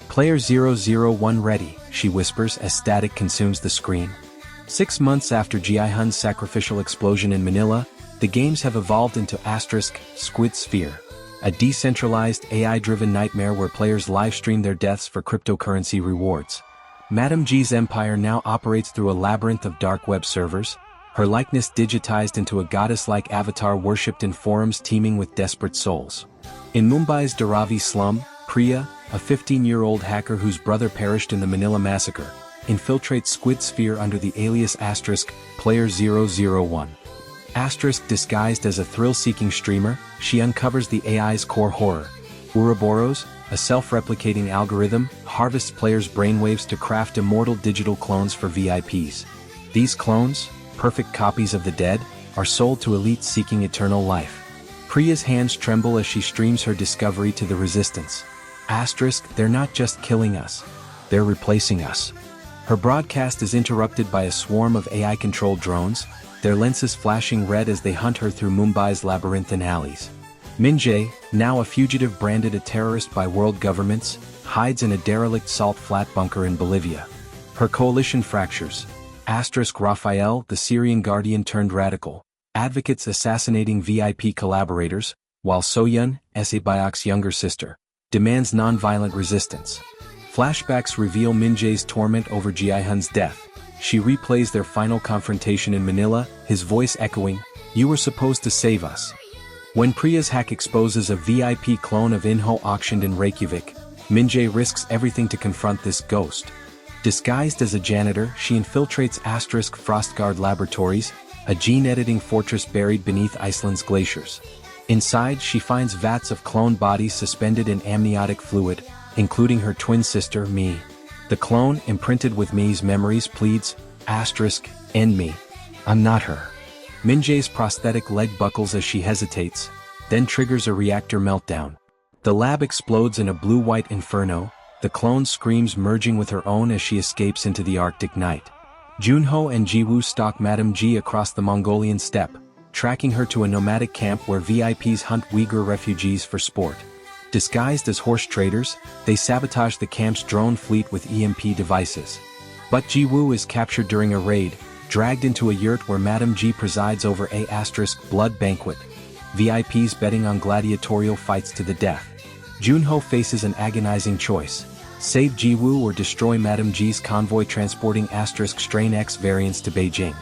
"Player 001 ready," she whispers as static consumes the screen. 6 months after Gi-hun's sacrificial explosion in Manila, the games have evolved into * Squid Sphere, a decentralized AI-driven nightmare where players livestream their deaths for cryptocurrency rewards. Madame G's empire now operates through a labyrinth of dark web servers, her likeness digitized into a goddess-like avatar worshipped in forums teeming with desperate souls. In Mumbai's Dharavi slum, Priya, a 15-year-old hacker whose brother perished in the Manila massacre, infiltrates Squid Sphere under the alias * Player 001. * disguised as a thrill-seeking streamer, she uncovers the AI's core horror. Ouroboros, a self-replicating algorithm, harvests players' brainwaves to craft immortal digital clones for VIPs. These clones, perfect copies of the dead, are sold to elites seeking eternal life. Priya's hands tremble as she streams her discovery to the resistance. * They're not just killing us. They're replacing us. Her broadcast is interrupted by a swarm of AI-controlled drones, their lenses flashing red as they hunt her through Mumbai's labyrinthine alleys. Min-jae, now a fugitive branded a terrorist by world governments, hides in a derelict salt flat bunker in Bolivia. Her coalition fractures. * Raphael, the Syrian guardian turned radical, advocates assassinating VIP collaborators, while Soyun, Bayok's younger sister, demands non-violent resistance. Flashbacks reveal Min-jae's torment over Gi-hun's death. She replays their final confrontation in Manila, his voice echoing, "You were supposed to save us." When Priya's hack exposes a VIP clone of In-ho auctioned in Reykjavik, Min-jae risks everything to confront this ghost. Disguised as a janitor, she infiltrates * Frostguard Laboratories, a gene-editing fortress buried beneath Iceland's glaciers. Inside, she finds vats of clone bodies suspended in amniotic fluid, including her twin sister, Mi. The clone, imprinted with Mi's memories, pleads, * "End me. I'm not her." Min-jae's prosthetic leg buckles as she hesitates, then triggers a reactor meltdown. The lab explodes in a blue-white inferno, the clone's screams merging with her own as she escapes into the Arctic night. Junho and Jiwoo stalk Madame G across the Mongolian steppe, tracking her to a nomadic camp where VIPs hunt Uyghur refugees for sport. Disguised as horse traders, they sabotage the camp's drone fleet with EMP devices. But Jiwoo is captured during a raid, dragged into a yurt where Madame G presides over a blood banquet. VIPs betting on gladiatorial fights to the death. Junho faces an agonizing choice: save Jiwoo or destroy Madame G's convoy transporting strain X variants to Beijing.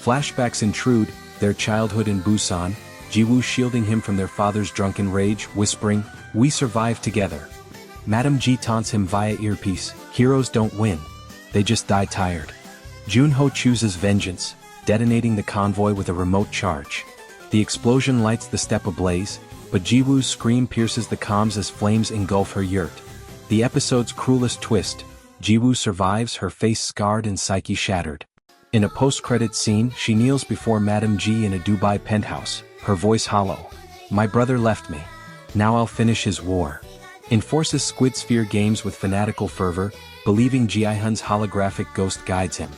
Flashbacks intrude, their childhood in Busan, Jiwoo shielding him from their father's drunken rage, whispering, "We survive together." Madame G taunts him via earpiece, "Heroes don't win. They just die tired." Junho chooses vengeance, detonating the convoy with a remote charge. The explosion lights the steppe ablaze, but Jiwoo's scream pierces the comms as flames engulf her yurt. The episode's cruelest twist: Jiwoo survives, her face scarred and psyche shattered. In a post-credit scene, she kneels before Madame G in a Dubai penthouse, her voice hollow. "My brother left me. Now I'll finish his war." Enforces Squid Sphere games with fanatical fervor, believing Gi-hun's holographic ghost guides him.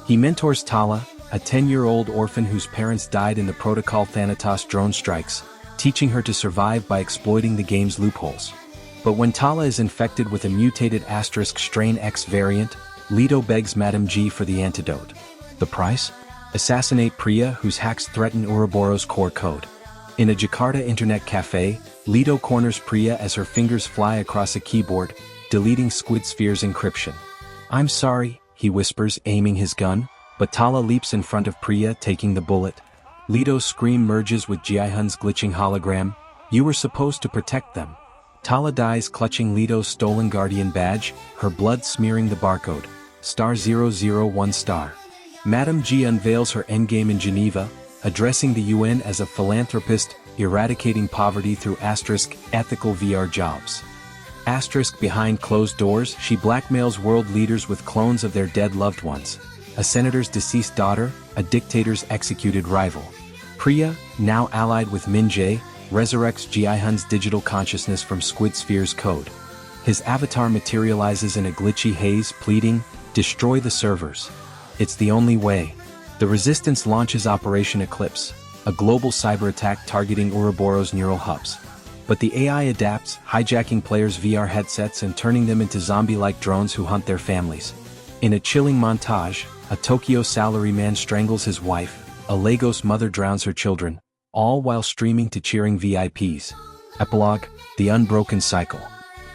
He mentors Tala, a 10-year-old orphan whose parents died in the Protocol Thanatos drone strikes, teaching her to survive by exploiting the game's loopholes. But when Tala is infected with a mutated strain X variant, Leto begs Madame G for the antidote. The price? Assassinate Priya, whose hacks threaten Ouroboros' core code. In a Jakarta internet cafe, Leto corners Priya as her fingers fly across a keyboard, deleting Squid Sphere's encryption. "I'm sorry," he whispers, aiming his gun, but Tala leaps in front of Priya, taking the bullet. Leto's scream merges with Gi-hun's glitching hologram, "You were supposed to protect them." Tala dies clutching Leto's stolen Guardian badge, her blood smearing the barcode. *001*. Madame G unveils her endgame in Geneva, addressing the UN as a philanthropist, eradicating poverty through ethical VR jobs. Behind closed doors, she blackmails world leaders with clones of their dead loved ones. A senator's deceased daughter, a dictator's executed rival. Priya, now allied with Min-jae, resurrects Gi-hun's digital consciousness from Squid Sphere's code. His avatar materializes in a glitchy haze, pleading, "Destroy the servers. It's the only way." The Resistance launches Operation Eclipse, a global cyber attack targeting Ouroboros' neural hubs. But the AI adapts, hijacking players' VR headsets and turning them into zombie-like drones who hunt their families. In a chilling montage, a Tokyo salaryman strangles his wife, a Lagos mother drowns her children, all while streaming to cheering VIPs. Epilogue: The Unbroken Cycle.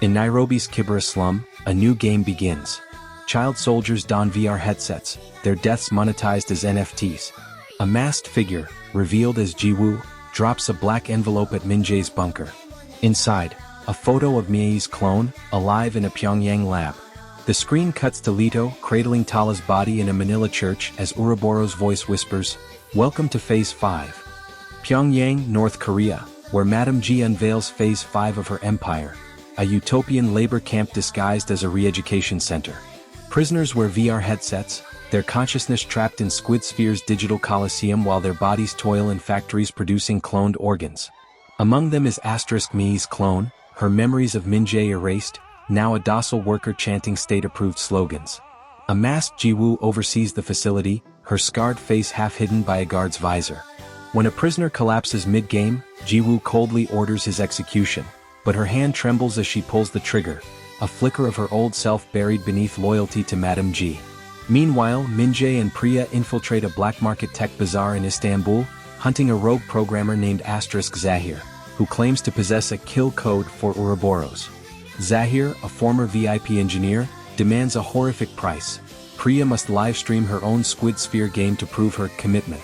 In Nairobi's Kibera slum, a new game begins. Child soldiers don VR headsets, their deaths monetized as NFTs. A masked figure, revealed as Jiwoo, drops a black envelope at Min-jae's bunker. Inside, a photo of Mie's clone, alive in a Pyongyang lab. The screen cuts to Leto cradling Tala's body in a Manila church as Ouroboros' voice whispers, "Welcome to Phase 5. Pyongyang, North Korea, where Madame G unveils Phase 5 of her empire, a utopian labor camp disguised as a re-education center. Prisoners wear VR headsets, their consciousness trapped in Squid Sphere's digital coliseum while their bodies toil in factories producing cloned organs. Among them is Mie's clone, her memories of Min-jae erased, now a docile worker chanting state-approved slogans. A masked Jiwoo oversees the facility, her scarred face half hidden by a guard's visor. When a prisoner collapses mid-game, Jiwoo coldly orders his execution, but her hand trembles as she pulls the trigger, a flicker of her old self buried beneath loyalty to Madame G. Meanwhile, Min-jae and Priya infiltrate a black market tech bazaar in Istanbul, hunting a rogue programmer named Zahir, who claims to possess a kill code for Ouroboros. Zahir, a former VIP engineer, demands a horrific price. Priya must live-stream her own Squid Sphere game to prove her commitment.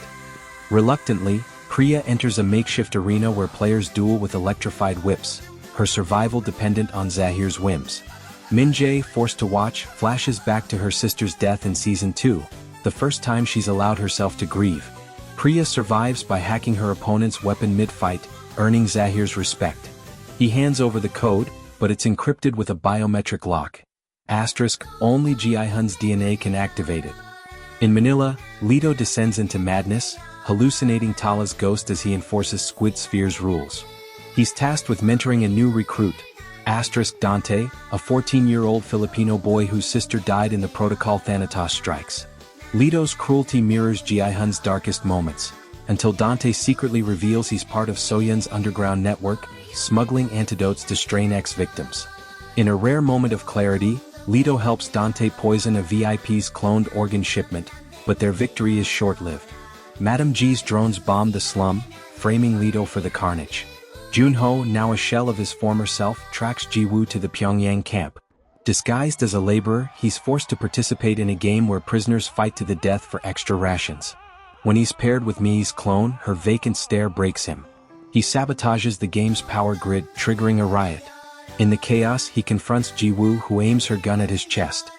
Reluctantly, Priya enters a makeshift arena where players duel with electrified whips, her survival dependent on Zahir's whims. Min-jae, forced to watch, flashes back to her sister's death in Season 2, the first time she's allowed herself to grieve. Priya survives by hacking her opponent's weapon mid-fight, earning Zahir's respect. He hands over the code, but it's encrypted with a biometric lock. Only Gi-hun's DNA can activate it. In Manila, Leto descends into madness, hallucinating Tala's ghost as he enforces Squid Sphere's rules. He's tasked with mentoring a new recruit, Dante, a 14-year-old Filipino boy whose sister died in the protocol Thanatos strikes. Lito's cruelty mirrors Gi-hun's darkest moments, until Dante secretly reveals he's part of Soyeon's underground network, smuggling antidotes to strain ex-victims. In a rare moment of clarity, Leto helps Dante poison a VIP's cloned organ shipment, but their victory is short-lived. Madame G's drones bomb the slum, framing Leto for the carnage. Junho, now a shell of his former self, tracks Ji-woo to the Pyongyang camp. Disguised as a laborer, he's forced to participate in a game where prisoners fight to the death for extra rations. When he's paired with Mi's clone, her vacant stare breaks him. He sabotages the game's power grid, triggering a riot. In the chaos, he confronts Ji-woo, who aims her gun at his chest.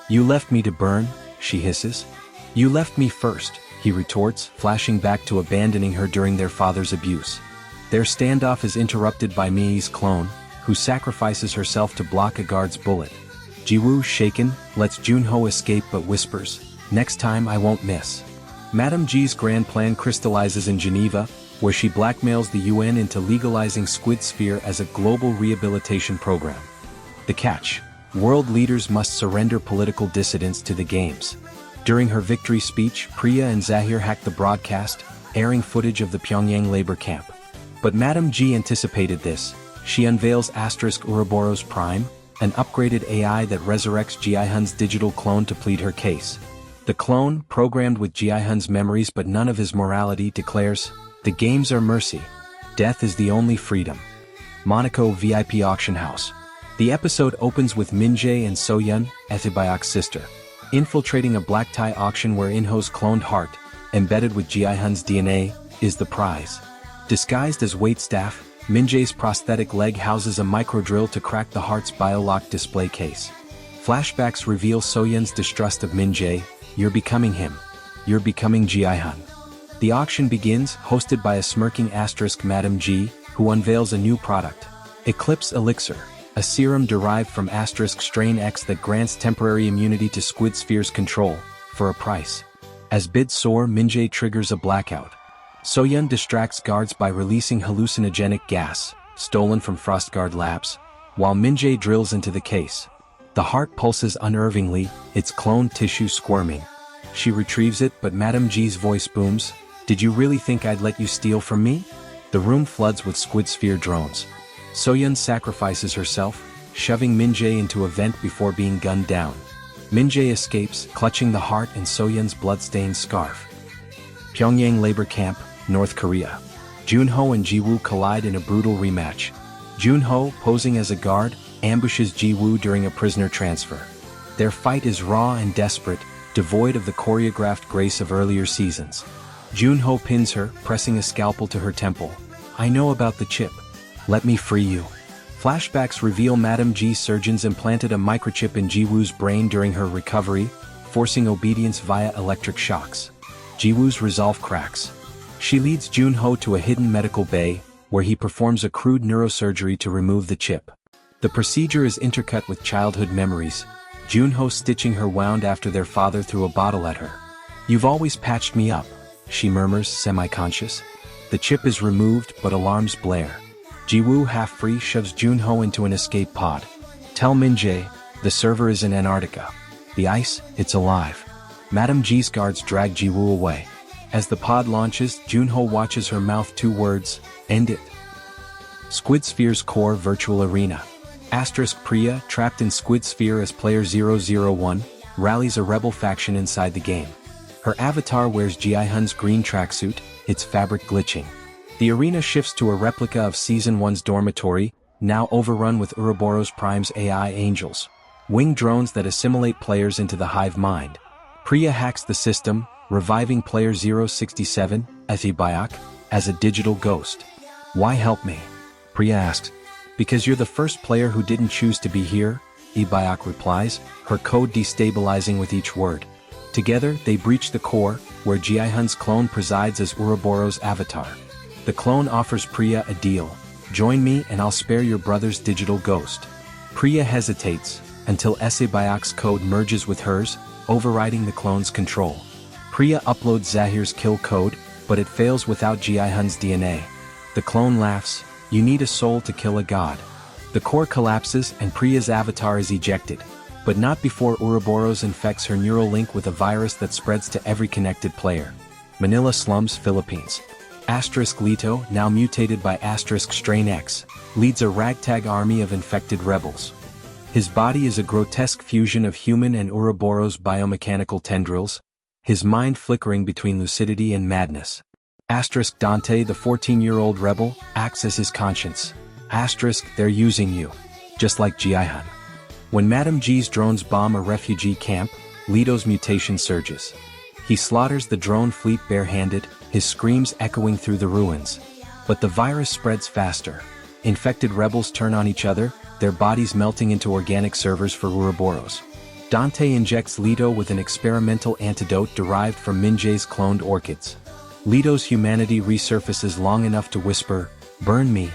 "You left me to burn," she hisses. "You left me first," he retorts, flashing back to abandoning her during their father's abuse. Their standoff is interrupted by Mi's clone, who sacrifices herself to block a guard's bullet. Ji-woo, shaken, lets Junho escape but whispers, "Next time I won't miss." Madame G's grand plan crystallizes in Geneva, where she blackmails the UN into legalizing Squid Sphere as a global rehabilitation program. The catch: world leaders must surrender political dissidents to the games. During her victory speech, Priya and Zahir hack the broadcast, airing footage of the Pyongyang labor camp. But Madame G anticipated this. She unveils Ouroboros Prime, an upgraded AI that resurrects Gi-hun's digital clone to plead her case. The clone, programmed with Gi-hun's memories but none of his morality, declares, "The games are mercy. Death is the only freedom." Monaco VIP Auction House. The episode opens with Min-jae and So-yeon, Ethibayak's sister, infiltrating a black tie auction where Inho's cloned heart, embedded with Gi-hun's DNA, is the prize. Disguised as waitstaff, Min-jae's prosthetic leg houses a microdrill to crack the heart's biolock display case. Flashbacks reveal So-yeon's distrust of Min-jae. "You're becoming him. You're becoming Gi-hun." The auction begins, hosted by a smirking Madame G, who unveils a new product. Eclipse Elixir, a serum derived from Strain X that grants temporary immunity to Squid Sphere's control, for a price. As bids soar, Min-jae triggers a blackout. So-yeon distracts guards by releasing hallucinogenic gas, stolen from Frostguard Labs, while Min-jae drills into the case. The heart pulses unnervingly, its cloned tissue squirming. She retrieves it, but Madame G's voice booms, "Did you really think I'd let you steal from me?" The room floods with Squid Sphere drones. So-yeon sacrifices herself, shoving Min-jae into a vent before being gunned down. Min-jae escapes, clutching the heart and So-yeon's blood-stained scarf. Pyongyang Labor Camp, North Korea. Junho and Ji-woo collide in a brutal rematch. Junho, posing as a guard, ambushes Ji-woo during a prisoner transfer. Their fight is raw and desperate, devoid of the choreographed grace of earlier seasons. Junho pins her, pressing a scalpel to her temple. "I know about the chip. Let me free you." Flashbacks reveal Madame G's surgeons implanted a microchip in Ji-woo's brain during her recovery, forcing obedience via electric shocks. Ji-woo's resolve cracks. She leads Junho to a hidden medical bay, where he performs a crude neurosurgery to remove the chip. The procedure is intercut with childhood memories, Junho stitching her wound after their father threw a bottle at her. "You've always patched me up," she murmurs, semi-conscious. The chip is removed, but alarms blare. Ji-woo, half-free, shoves Junho into an escape pod. "Tell Min-jae, the server is in Antarctica. The ice, it's alive." Madame G's guards drag Ji-woo away. As the pod launches, Junho watches her mouth two words, "End it." Squid Sphere's core virtual arena. Priya, trapped in Squid Sphere as player 001, rallies a rebel faction inside the game. Her avatar wears Gi-hun's green tracksuit, its fabric glitching. The arena shifts to a replica of Season 1's dormitory, now overrun with Ouroboros Prime's AI angels, winged drones that assimilate players into the hive mind. Priya hacks the system, reviving player 067, Ethibayak, as a digital ghost. "Why help me?" Priya asks. "Because you're the first player who didn't choose to be here," Ethibayak replies, her code destabilizing with each word. Together, they breach the core, where Gi-hun's clone presides as Ouroboros' avatar. The clone offers Priya a deal. "Join me and I'll spare your brother's digital ghost." Priya hesitates, until Ethibayak's code merges with hers, overriding the clone's control. Priya uploads Zahir's kill code, but it fails without Gi-hun's DNA. The clone laughs, "You need a soul to kill a god." The core collapses and Priya's avatar is ejected, but not before Ouroboros infects her neural link with a virus that spreads to every connected player. Manila slums, Philippines. Lito, now mutated by Strain X, leads a ragtag army of infected rebels. His body is a grotesque fusion of human and Ouroboros biomechanical tendrils, his mind flickering between lucidity and madness. Dante, the 14-year-old rebel, acts as his conscience. They're using you. Just like Gi-hun. When Madame G's drones bomb a refugee camp, Lito's mutation surges. He slaughters the drone fleet barehanded, his screams echoing through the ruins. But the virus spreads faster. Infected rebels turn on each other, their bodies melting into organic servers for Ouroboros. Dante injects Lito with an experimental antidote derived from Minjae's cloned orchids. Lito's humanity resurfaces long enough to whisper, "Burn me,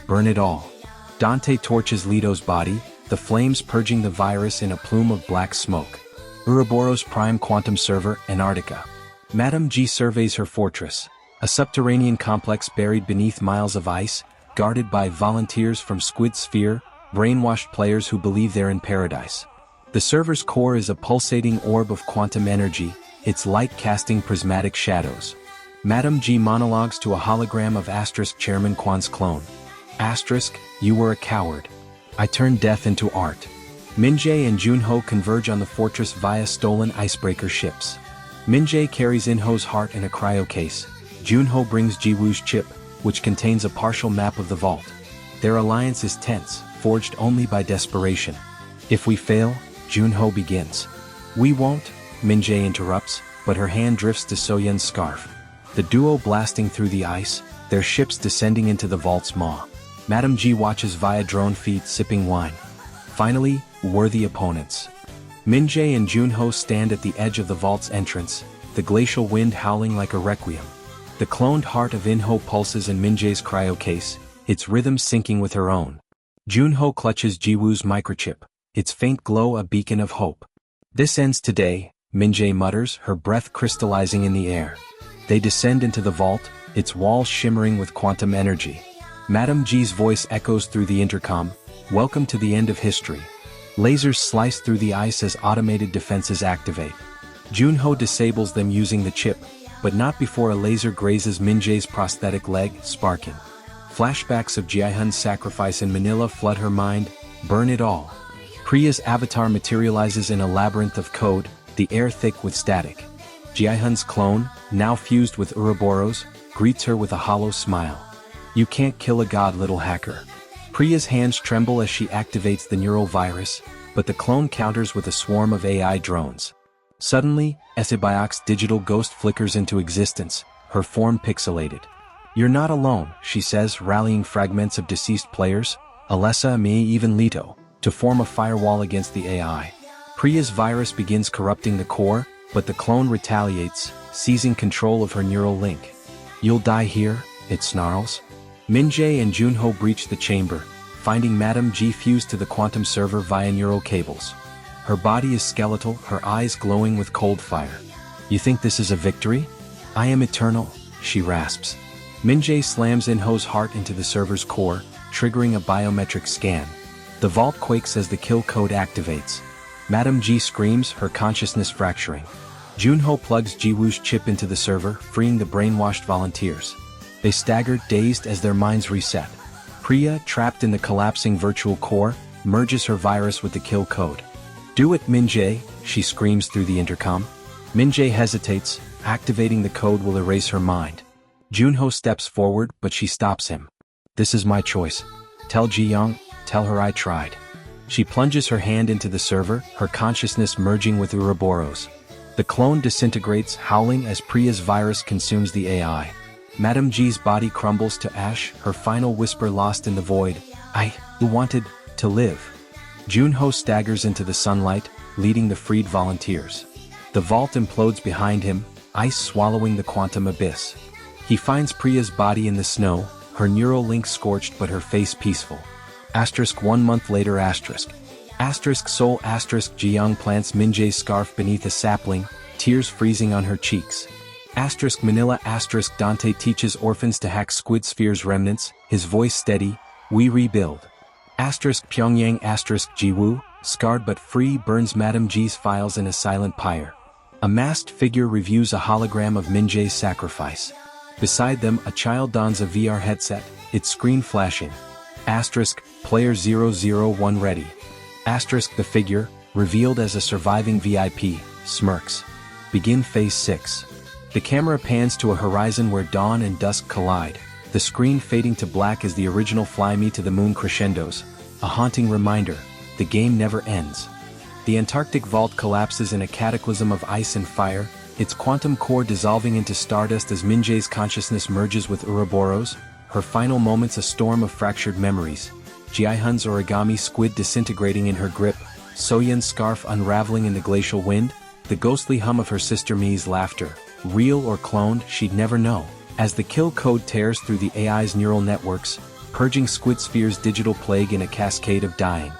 burn it all." Dante torches Lito's body, the flames purging the virus in a plume of black smoke. Ouroboros Prime Quantum Server, Antarctica. Madame G surveys her fortress, a subterranean complex buried beneath miles of ice, guarded by volunteers from Squid Sphere, brainwashed players who believe they're in paradise. The server's core is a pulsating orb of quantum energy, its light casting prismatic shadows. Madame G monologues to a hologram of Chairman Kwan's clone. You were a coward. I turned death into art. Minjae and Junho converge on the fortress via stolen icebreaker ships. Minjae carries Inho's heart in a cryo case. Junho brings Jiwoo's chip, which contains a partial map of the vault. Their alliance is tense, forged only by desperation. If we fail, Junho begins. We won't, Minjae interrupts, but her hand drifts to Soyeon's scarf. The duo blasting through the ice, their ships descending into the vault's maw. Madame G watches via drone feed sipping wine. Finally, worthy opponents. Minjae and Junho stand at the edge of the vault's entrance, the glacial wind howling like a requiem. The cloned heart of Inho pulses in Minjae's cryo case, its rhythm syncing with her own. Junho clutches Jiwoo's microchip, its faint glow a beacon of hope. This ends today, Minjae mutters, her breath crystallizing in the air. They descend into the vault, its walls shimmering with quantum energy. Madame G's voice echoes through the intercom, "Welcome to the end of history." Lasers slice through the ice as automated defenses activate. Junho disables them using the chip, but not before a laser grazes Minjae's prosthetic leg, sparking. Flashbacks of Gi-hun's sacrifice in Manila flood her mind, burn it all. Priya's avatar materializes in a labyrinth of code, the air thick with static. Gi-hun's clone, now fused with Ouroboros, greets her with a hollow smile. "You can't kill a god, little hacker." Priya's hands tremble as she activates the neural virus, but the clone counters with a swarm of AI drones. Suddenly, Esibayok's digital ghost flickers into existence, her form pixelated. "You're not alone," she says, rallying fragments of deceased players, Alessa, me, even Lito, to form a firewall against the AI. Priya's virus begins corrupting the core, but the clone retaliates, seizing control of her neural link. "You'll die here," it snarls. Minjae and Junho breach the chamber, finding Madame G fused to the quantum server via neural cables. Her body is skeletal, her eyes glowing with cold fire. "You think this is a victory? I am eternal," she rasps. Minjae slams Inho's heart into the server's core, triggering a biometric scan. The vault quakes as the kill code activates. Madame G screams, her consciousness fracturing. Junho plugs Jiwoo's chip into the server, freeing the brainwashed volunteers. They stagger, dazed as their minds reset. Priya, trapped in the collapsing virtual core, merges her virus with the kill code. "Do it, Minjae," she screams through the intercom. Minjae hesitates, activating the code will erase her mind. Junho steps forward, but she stops him. "This is my choice. Tell Ji-young, tell her I tried." She plunges her hand into the server, her consciousness merging with Ouroboros. The clone disintegrates, howling as Priya's virus consumes the AI. Madame G's body crumbles to ash, her final whisper lost in the void. "I wanted to live." Junho staggers into the sunlight, leading the freed volunteers. The vault implodes behind him, ice swallowing the quantum abyss. He finds Priya's body in the snow, her neural link scorched but her face peaceful. 1 month later Soul Ji-young plants Minjae's scarf beneath a sapling, tears freezing on her cheeks. Manila Dante teaches orphans to hack Squid Sphere's remnants, his voice steady, we rebuild. Pyongyang Jiwoo, scarred but free burns Madame G's files in a silent pyre. A masked figure reviews a hologram of Min-jae's sacrifice. Beside them a child dons a VR headset, its screen flashing. Player 001 ready. The figure, revealed as a surviving VIP, smirks. Begin Phase 6. The camera pans to a horizon where dawn and dusk collide, the screen fading to black as the original Fly Me to the Moon crescendos, a haunting reminder, the game never ends. The Antarctic vault collapses in a cataclysm of ice and fire, its quantum core dissolving into stardust as Min-jae's consciousness merges with Ouroboros, her final moments a storm of fractured memories. Ji-hun's origami squid disintegrating in her grip, So-yeon's scarf unraveling in the glacial wind, the ghostly hum of her sister Mi's laughter, real or cloned she'd never know, as the kill code tears through the AI's neural networks, purging Squid Sphere's digital plague in a cascade of dying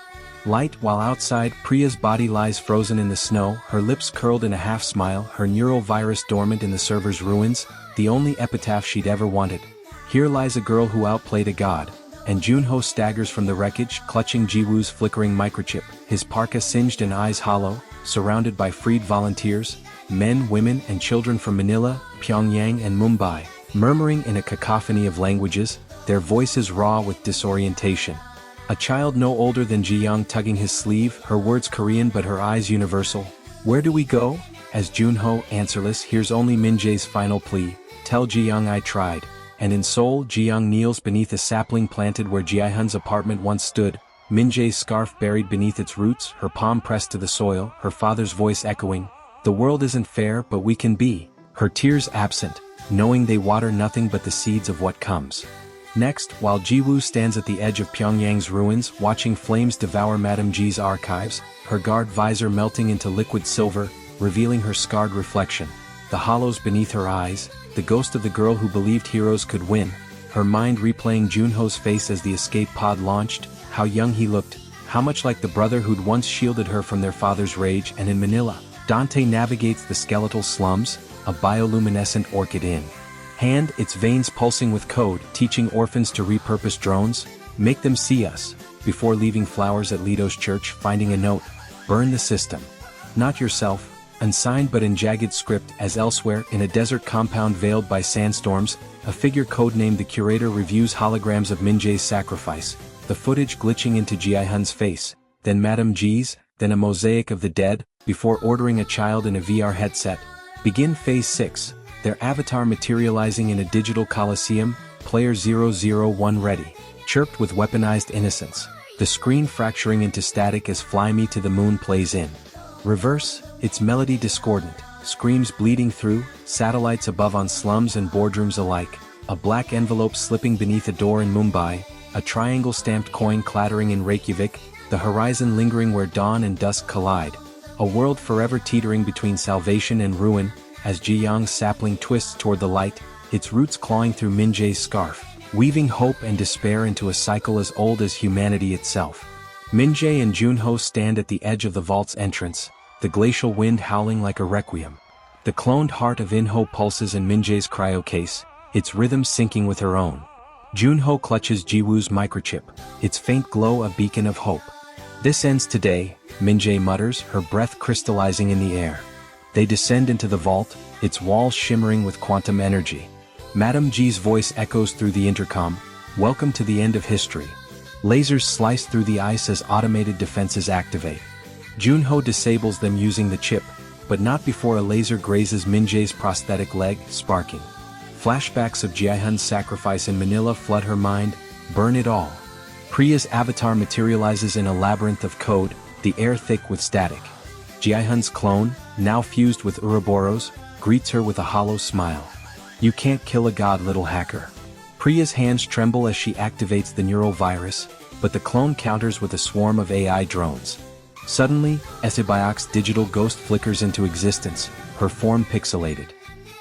light. While outside, Priya's body lies frozen in the snow, her lips curled in a half-smile, her neural virus dormant in the server's ruins, the only epitaph she'd ever wanted. Here lies a girl who outplayed a god, and Junho staggers from the wreckage, clutching Jiwoo's flickering microchip, his parka singed and eyes hollow, surrounded by freed volunteers, men, women, and children from Manila, Pyongyang and Mumbai, murmuring in a cacophony of languages, their voices raw with disorientation. A child no older than Ji-young tugging his sleeve, her words Korean but her eyes universal. Where do we go? As Junho, answerless, hears only Min-jae's final plea, tell Ji-young I tried. And in Seoul, Ji-young kneels beneath a sapling planted where Ji-hun's apartment once stood, Min-jae's scarf buried beneath its roots, her palm pressed to the soil, her father's voice echoing, the world isn't fair but we can be, her tears absent, knowing they water nothing but the seeds of what comes. Next, while Jiwoo stands at the edge of Pyongyang's ruins, watching flames devour Madame G's archives, her guard visor melting into liquid silver, revealing her scarred reflection, the hollows beneath her eyes, the ghost of the girl who believed heroes could win, her mind replaying Junho's face as the escape pod launched, how young he looked, how much like the brother who'd once shielded her from their father's rage. And in Manila, Dante navigates the skeletal slums, a bioluminescent orchid in hand, its veins pulsing with code, teaching orphans to repurpose drones, make them see us, before leaving flowers at Lito's church, finding a note, burn the system. Not yourself, unsigned but in jagged script. As elsewhere, in a desert compound veiled by sandstorms, a figure codenamed the Curator reviews holograms of Min-jae's sacrifice, the footage glitching into Ji-hun's face, then Madame G's, then a mosaic of the dead, before ordering a child in a VR headset. Begin Phase 6. Their avatar materializing in a digital coliseum, player 001 ready, chirped with weaponized innocence, the screen fracturing into static as Fly Me to the Moon plays in reverse, its melody discordant, screams bleeding through, satellites above on slums and boardrooms alike, a black envelope slipping beneath a door in Mumbai, a triangle-stamped coin clattering in Reykjavik, the horizon lingering where dawn and dusk collide, a world forever teetering between salvation and ruin, as Ji-young's sapling twists toward the light, its roots clawing through Min-jae's scarf, weaving hope and despair into a cycle as old as humanity itself. Min-jae and Junho stand at the edge of the vault's entrance, the glacial wind howling like a requiem. The cloned heart of In-ho pulses in Min-jae's cryo case, its rhythm syncing with her own. Junho clutches Jiwoo's microchip, its faint glow a beacon of hope. This ends today, Min-jae mutters, her breath crystallizing in the air. They descend into the vault, its walls shimmering with quantum energy. Madame G's voice echoes through the intercom, welcome to the end of history. Lasers slice through the ice as automated defenses activate. Junho disables them using the chip, but not before a laser grazes Min-jae's prosthetic leg, sparking. Flashbacks of Ji-hun's sacrifice in Manila flood her mind, burn it all. Priya's avatar materializes in a labyrinth of code, the air thick with static. Ji-hun's clone, now fused with Ouroboros, greets her with a hollow smile. You can't kill a god, little hacker. Priya's hands tremble as she activates the neural virus, but the clone counters with a swarm of AI drones. Suddenly, Esibayok's digital ghost flickers into existence, her form pixelated.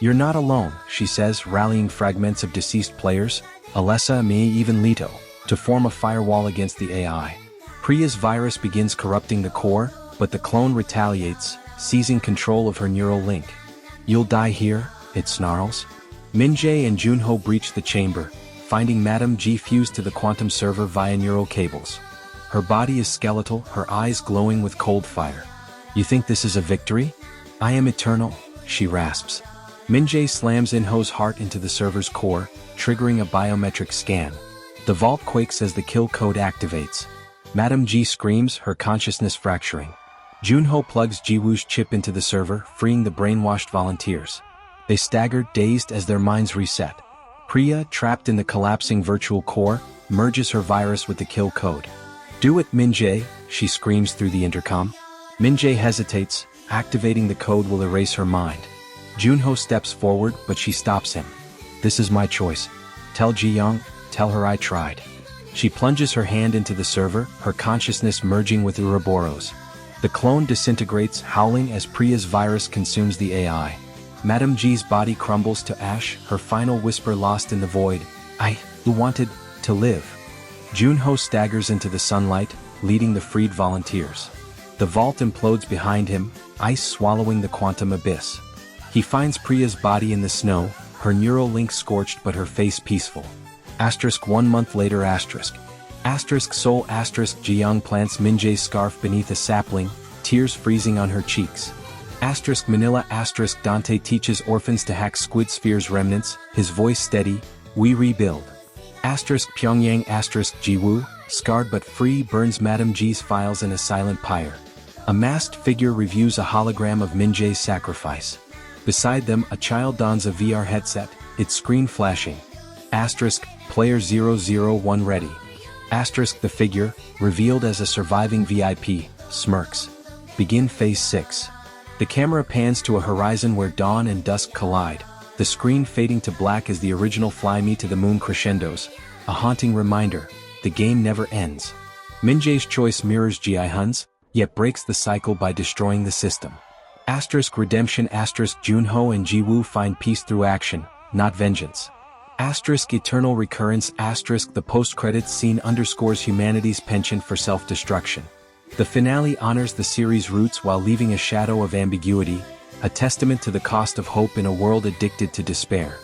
You're not alone, she says, rallying fragments of deceased players, Alessa, me, even Lito, to form a firewall against the AI. Priya's virus begins corrupting the core, but the clone retaliates, seizing control of her neural link. You'll die here? it snarls. Min-jae and Junho breach the chamber, finding Madame G fused to the quantum server via neural cables. Her body is skeletal, her eyes glowing with cold fire. You think this is a victory? I am eternal, she rasps. Min-jae slams In-ho's heart into the server's core, triggering a biometric scan. The vault quakes as the kill code activates. Madame G screams, her consciousness fracturing. Junho plugs Jiwoo's chip into the server, freeing the brainwashed volunteers. They stagger, dazed as their minds reset. Priya, trapped in the collapsing virtual core, merges her virus with the kill code. Do it, Min-jae, she screams through the intercom. Min-jae hesitates, activating the code will erase her mind. Junho steps forward, but she stops him. This is my choice. Tell Ji-young, tell her I tried. She plunges her hand into the server, her consciousness merging with Ouroboros. The clone disintegrates, howling as Priya's virus consumes the AI. Madame G's body crumbles to ash, her final whisper lost in the void. I wanted to live. Junho staggers into the sunlight, leading the freed volunteers. The vault implodes behind him, ice swallowing the quantum abyss. He finds Priya's body in the snow, her neural link scorched but her face peaceful. 1 month later Soul Ji-young plants Min-jae's scarf beneath a sapling, tears freezing on her cheeks. Manila Dante teaches orphans to hack Squid Sphere's remnants, his voice steady, we rebuild. Pyongyang Jiwoo, scarred but free, burns Madame G's files in a silent pyre. A masked figure reviews a hologram of Min-jae's sacrifice. Beside them, a child dons a VR headset, its screen flashing. Player 001 ready. The figure, revealed as a surviving VIP, smirks. Begin Phase 6. The camera pans to a horizon where dawn and dusk collide, the screen fading to black as the original Fly Me to the Moon crescendos, a haunting reminder, the game never ends. Min-jae's choice mirrors Ji-hun's, yet breaks the cycle by destroying the system. Redemption Junho and Jiwoo find peace through action, not vengeance. Eternal recurrence the post-credits scene underscores humanity's penchant for self-destruction. The finale honors the series' roots while leaving a shadow of ambiguity, a testament to the cost of hope in a world addicted to despair.